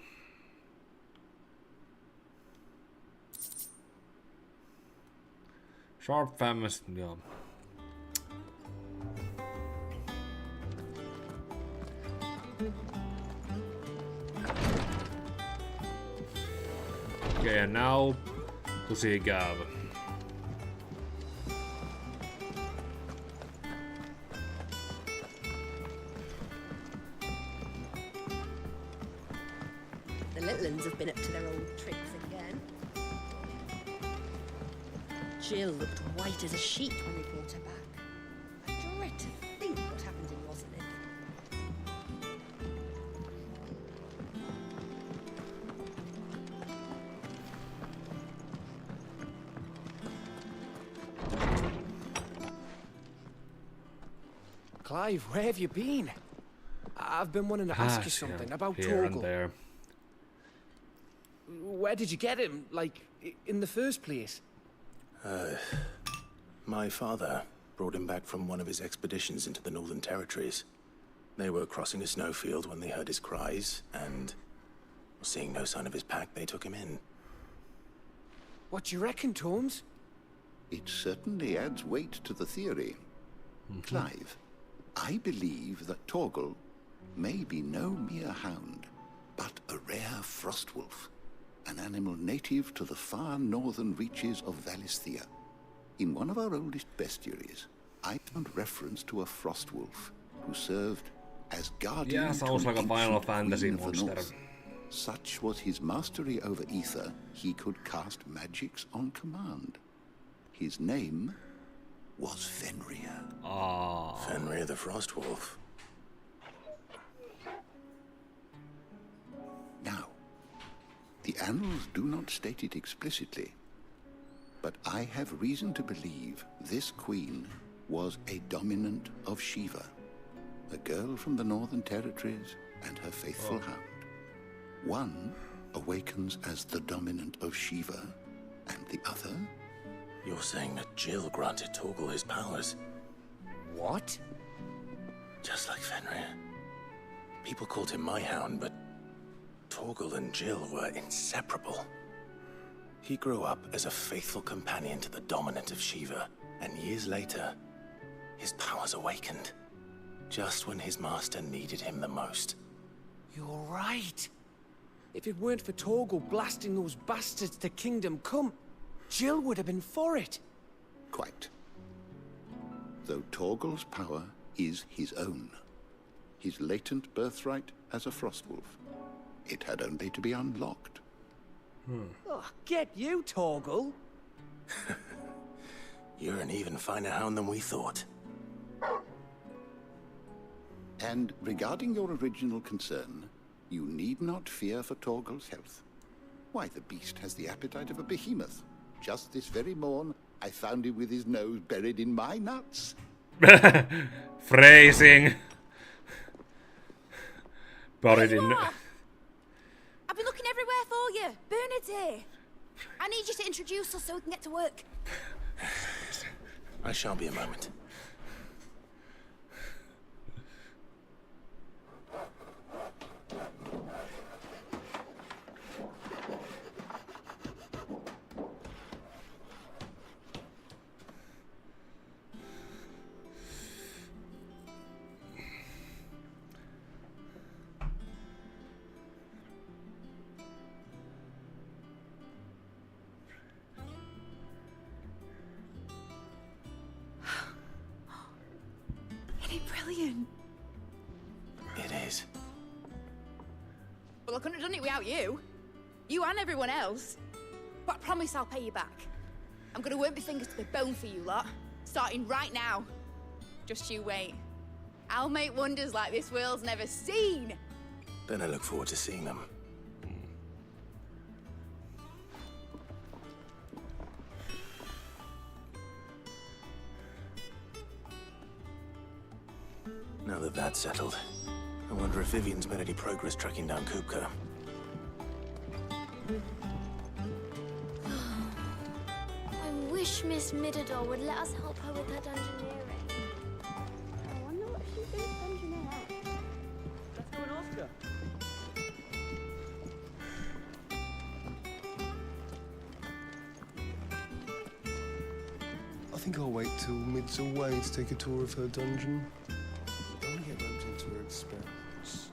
Sharp Famous, joo. Okay, and now to see Gav. The little uns have been up to their old tricks again. Jill looked white as a sheet when they brought her back. I dread to think what happened in Rosalind. Clive, where have you been? I've been wanting to ask you something about here and Torgal. there. Where did you get him? Like, in the first place? My father brought him back from one of his expeditions into the Northern Territories. They were crossing a snowfield when they heard his cries, and seeing no sign of his pack, they took him in. What do you reckon, Torms? It certainly adds weight to the theory. Clive, I believe that Torgal may be no mere hound, but a rare frostwolf, an animal native to the far northern reaches of Valisthea. In one of our oldest bestiaries, I found reference to a frostwolf who served as guardian to sounds like a an Final ancient Fantasy queen of the monster. north. Such was his mastery over ether, he could cast magics on command. His name was Fenrir. Fenrir the Frostwolf. Now, the annals do not state it explicitly, but I have reason to believe this queen was a dominant of Shiva, a girl from the Northern Territories and her faithful hound. One awakens as the dominant of Shiva, and the other? You're saying that Jill granted Torgal his powers? What? Just like Fenrir. People called him my hound, but Torgal and Jill were inseparable. He grew up as a faithful companion to the dominant of Shiva, and years later, his powers awakened. Just when his master needed him the most. You're right. If it weren't for Torgal blasting those bastards to Kingdom Come, Jill would have been for it. Quite. Though Torgal's power is his own, his latent birthright as a Frostwolf, it had only to be unlocked. Oh, get you, Torgal. You're an even finer hound than we thought. And regarding your original concern, you need not fear for Torgal's health. Why, the beast has the appetite of a behemoth. Just this very morn, I found him with his nose buried in my nuts. Phrasing. Buried in... I've been looking everywhere for you. Bernard's here. I need you to introduce us so we can get to work. I shall be a moment. Brilliant. It is. Well, I couldn't have done it without you. You and everyone else. But I promise I'll pay you back. I'm gonna work my fingers to the bone for you lot, starting right now. Just you wait. I'll make wonders like this world's never seen. Then I look forward to seeing them. Now that that's settled, I wonder if Vivian's made any progress tracking down Kupka. I wish Miss Midador would let us help her with her dungeoneering. I wonder what she's doing with dungeoneer. Let's go and ask her. think I'll wait till Mid's away to take a tour of her dungeon. I want to get roped into her experiments.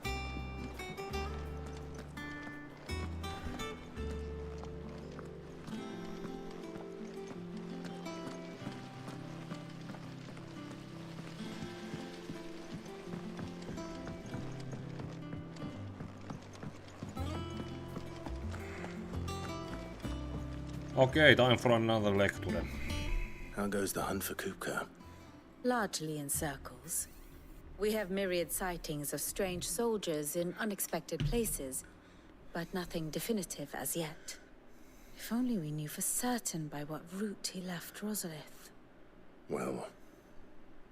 Okay, time for another lecture. How goes the hunt for Kupka? Largely in circles. We have myriad sightings of strange soldiers in unexpected places, but nothing definitive as yet. If only we knew for certain by what route he left Rosalith. Well,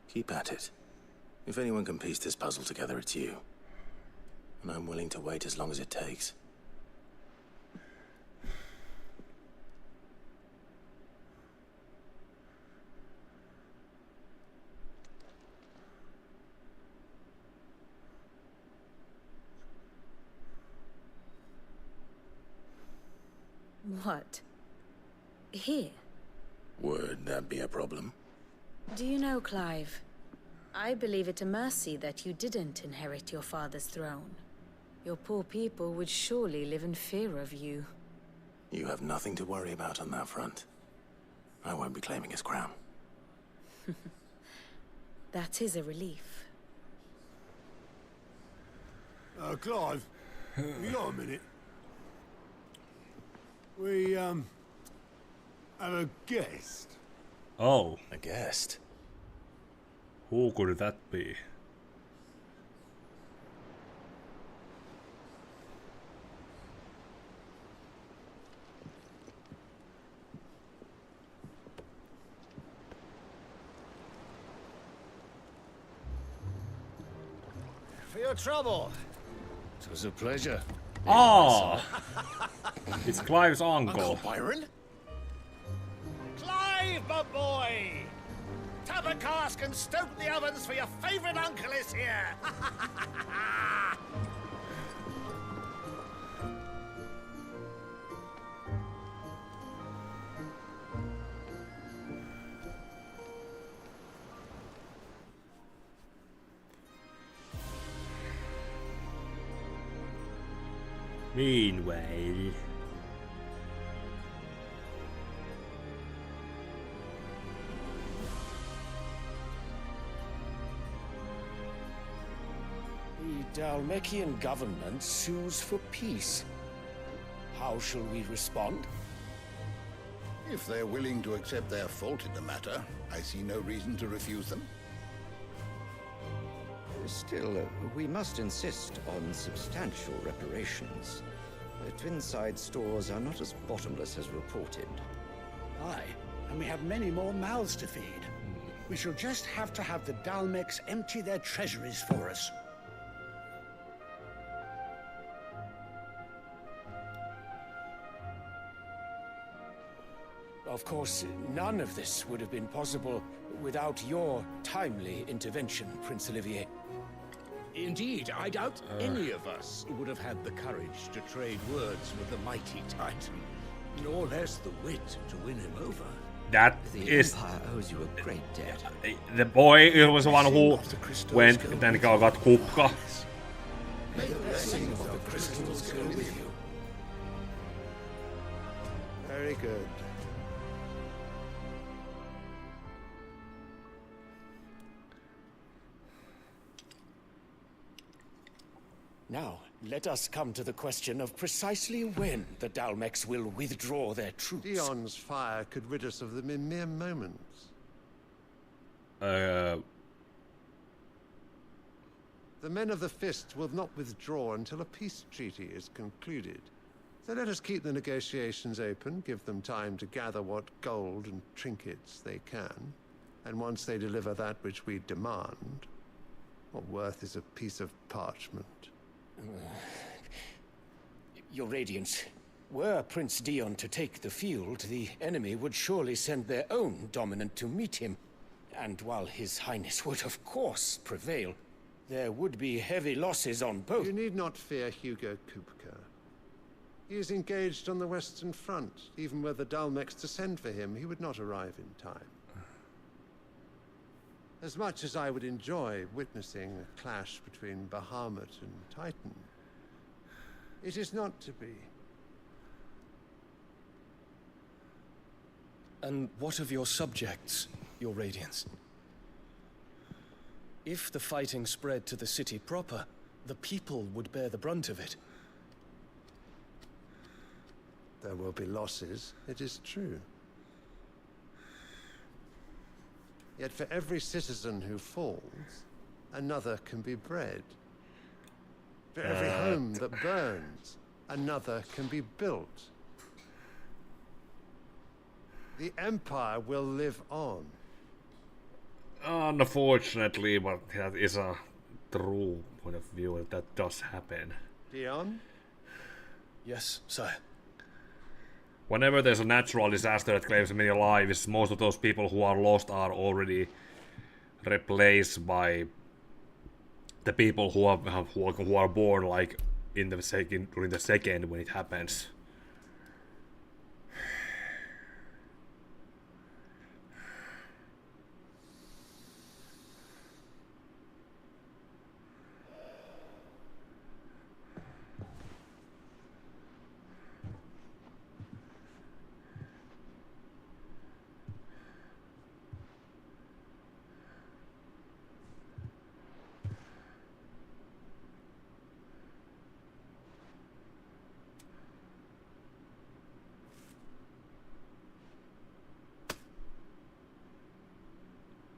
keep at it. If anyone can piece this puzzle together, it's you. And I'm willing to wait as long as it takes. What? Here? Would that be a problem? Do you know, Clive? I believe it a mercy that you didn't inherit your father's throne. Your poor people would surely live in fear of you. You have nothing to worry about on that front. I won't be claiming his crown. That is a relief. Clive, have you got a minute? We, have a guest. Oh. A guest? Who could that be? For your trouble. It was a pleasure. Ah! It's Clive's uncle. Uncle Byron? Clive, my boy! Tap a cask and stoke the ovens for your favorite uncle is here! Meanwhile... The Dalmekian government sues for peace. How shall we respond? If they're willing to accept their fault in the matter, I see no reason to refuse them. Still, we must insist on substantial reparations. Twinside stores are not as bottomless as reported. Aye, and we have many more mouths to feed. We shall just have to have the Dalmeks empty their treasuries for us. Of course, none of this would have been possible without your timely intervention, Prince Olivier. Indeed, I doubt any of us would have had the courage to trade words with the mighty Titan, nor less the wit to win him over. That the is... Empire owes you a great debt. The boy was the one who went and then got Kupka. May the blessing of the crystals go with you. Very good. Now, let us come to the question of precisely when the Dalmeks will withdraw their troops. Dion's fire could rid us of them in mere moments. The men of the Fist will not withdraw until a peace treaty is concluded. So let us keep the negotiations open, give them time to gather what gold and trinkets they can. And once they deliver that which we demand, what worth is a piece of parchment? Your Radiance, were Prince Dion to take the field, the enemy would surely send their own dominant to meet him. And while His Highness would of course prevail, there would be heavy losses on both. You need not fear Hugo Kupka. He is engaged on the Western Front. Even were the Dalmeks to send for him, he would not arrive in time. As much as I would enjoy witnessing a clash between Bahamut and Titan, it is not to be. And what of your subjects, Your Radiance? If the fighting spread to the city proper, the people would bear the brunt of it. There will be losses, it is true. Yet for every citizen who falls, another can be bred. For every home that burns, another can be built. The Empire will live on. Unfortunately, but that is a true point of view that does happen. Dion? Yes, sire. Whenever there's a natural disaster that claims many lives, most of those people who are lost are already replaced by the people who are born like in the during the second when it happens.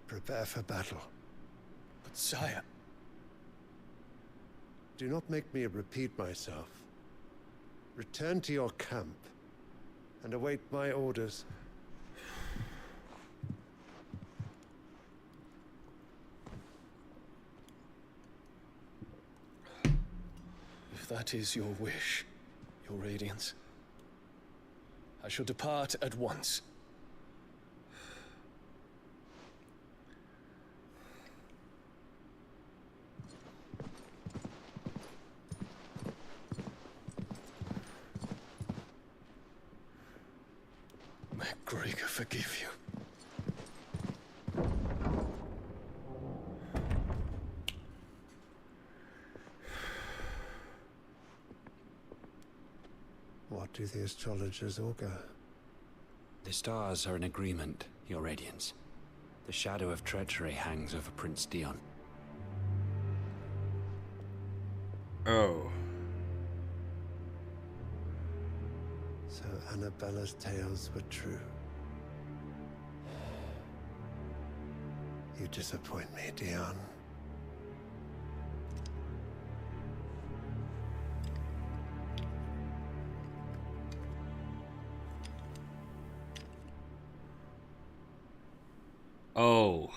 Prepare for battle. But sire... Do not make me repeat myself. Return to your camp and await my orders. If that is your wish, Your Radiance, I shall depart at once. May Gregor forgive you. What do the astrologers augur? The stars are in agreement, Your Radiance. The shadow of treachery hangs over Prince Dion. Oh. So Annabella's tales were true. You disappoint me, Dion. Oh.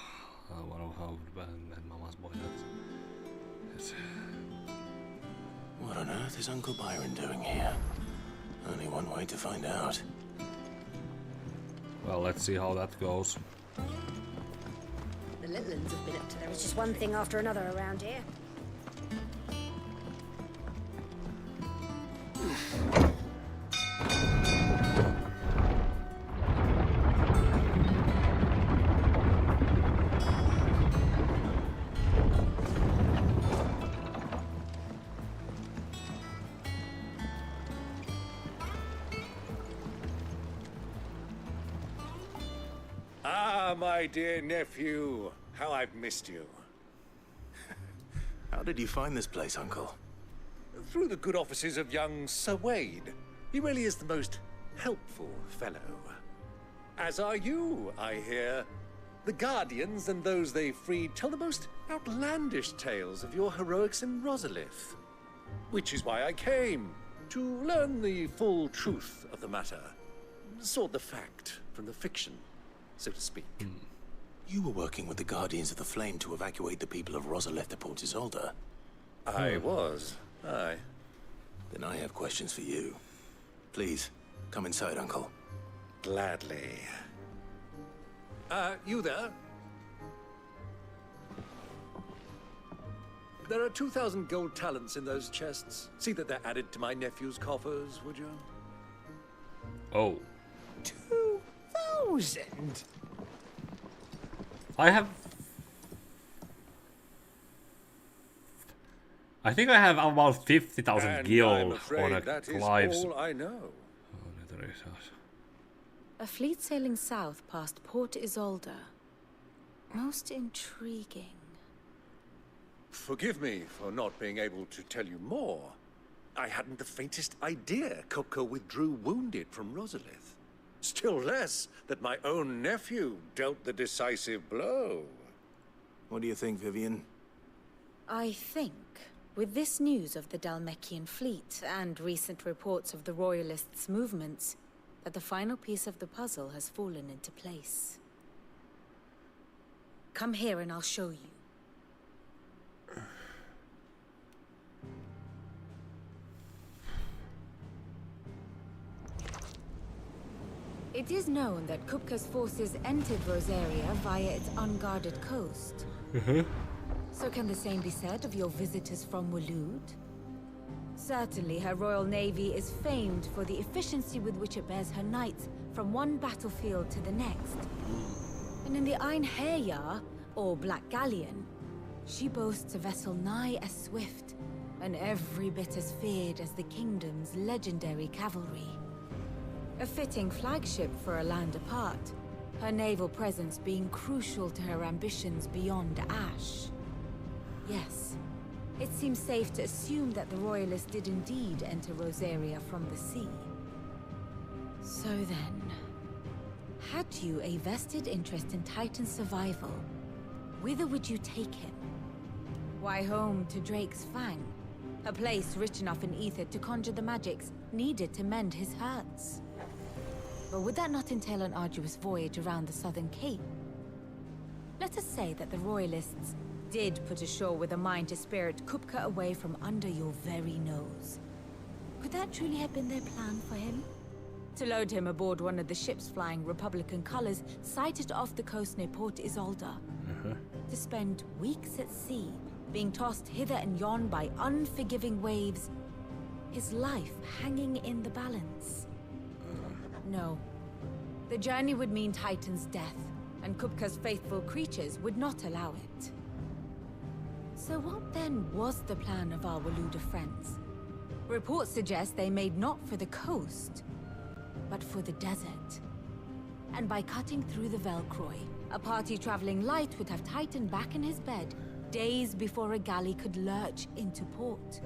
Mama's boy. What on earth is Uncle Byron doing here? Only one way to find out. Well, let's see how that goes. The Littlands have been up to. There is just one thing after another around here. Ah, my dear nephew. How I've missed you. How did you find this place, Uncle? Through the good offices of young Sir Wade. He really is the most helpful fellow. As are you, I hear. The Guardians and those they freed tell the most outlandish tales of your heroics in Rosalith. Which is why I came, to learn the full truth of the matter. Sort the fact from the fiction, so to speak. You were working with the Guardians of the Flame to evacuate the people of Rosalith to Port Isolde. I was, aye. Then I have questions for you. Please, come inside, Uncle. Gladly. You there? There are 2,000 gold talents in those chests. See that they're added to my nephew's coffers, would you? Oh. 2,000? I have I think I have about 50,000 And gil I'm on afraid a that is Clive's. all I know. A fleet sailing south past Port Isolde. Most intriguing. Forgive me for not being able to tell you more. I hadn't the faintest idea Kupka withdrew wounded from Rosalith. Still less that my own nephew dealt the decisive blow. What do you think, Vivian? I think, with this news of the Dhalmekian fleet and recent reports of the Royalists' movements, that the final piece of the puzzle has fallen into place. Come here and I'll show you. It is known that Kupka's forces entered Rosaria via its unguarded coast. So can the same be said of your visitors from Waloed? Certainly, her royal navy is famed for the efficiency with which it bears her knights from one battlefield to the next. And in the Einherjar, or Black Galleon, she boasts a vessel nigh as swift, and every bit as feared as the kingdom's legendary cavalry. A fitting flagship for a land apart, her naval presence being crucial to her ambitions beyond Ash. Yes. It seems safe to assume that the Royalists did indeed enter Rosaria from the sea. So then, had you a vested interest in Titan's survival, whither would you take him? Why, home to Drake's Fang, a place rich enough in ether to conjure the magics needed to mend his hurts. But would that not entail an arduous voyage around the southern cape? Let us say that the Royalists did put ashore with a mind to spirit Kupka away from under your very nose. Could that truly have been their plan for him? To load him aboard one of the ships flying Republican colors sighted off the coast near Port Isolde. To spend weeks at sea, being tossed hither and yon by unforgiving waves, his life hanging in the balance. No. The journey would mean Titan's death, and Kupka's faithful creatures would not allow it. So what then was the plan of our Waluda friends? Reports suggest they made not for the coast, but for the desert. And by cutting through the Velcroy, a party traveling light would have Titan back in his bed days before a galley could lurch into port.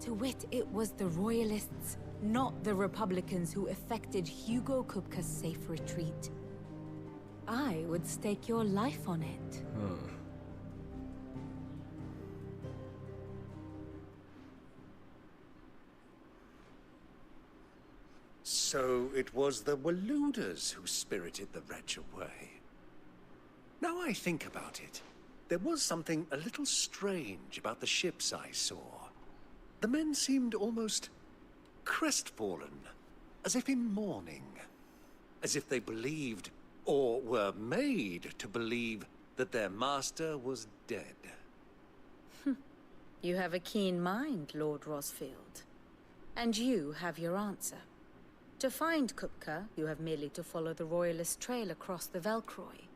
To wit, it was the Royalists, not the Republicans, who effected Hugo Kupka's safe retreat. I would stake your life on it. So it was the Waluders who spirited the wretch away. Now I think about it, there was something a little strange about the ships I saw. The men seemed almost crestfallen, as if in mourning. As if they believed, or were made to believe, that their master was dead. You have a keen mind, Lord Rosfield. And you have your answer. To find Kupka, you have merely to follow the Royalist trail across the Velcroy.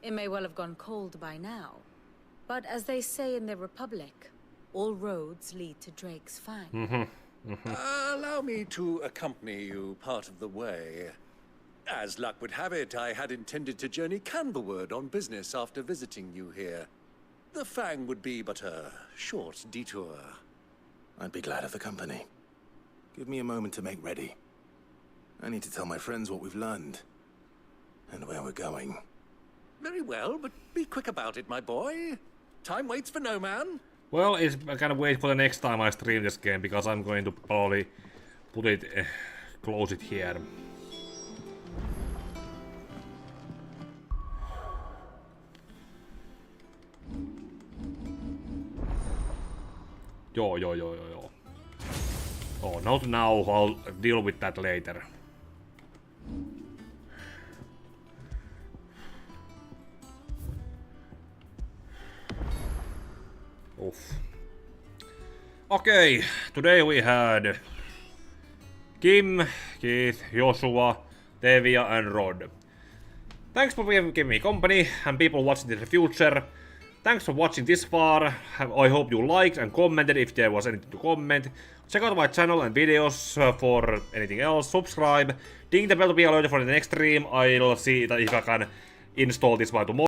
It may well have gone cold by now, but as they say in the Republic, all roads lead to Drake's Fang. Allow me to accompany you part of the way. As luck would have it, I had intended to journey Canberward on business after visiting you here. The Fang would be but a short detour. I'd be glad of the company. Give me a moment to make ready. I need to tell my friends what we've learned, and where we're going. Very well, but be quick about it, my boy. Time waits for no man. Well, I gotta wait for the next time I stream this game, because I'm going to probably put it, close it here. Yo. Oh, not now, I'll deal with that later. Oof. Okay, today we had Kim, Keith, Joshua, Tevia and Rod. Thanks for giving me company and people watching in the future. Thanks for watching this far. I hope you liked and commented if there was anything to comment. Check out my channel and videos for anything else. Subscribe. Ding the bell to be alerted for the next stream. I'll see if I can install this by tomorrow.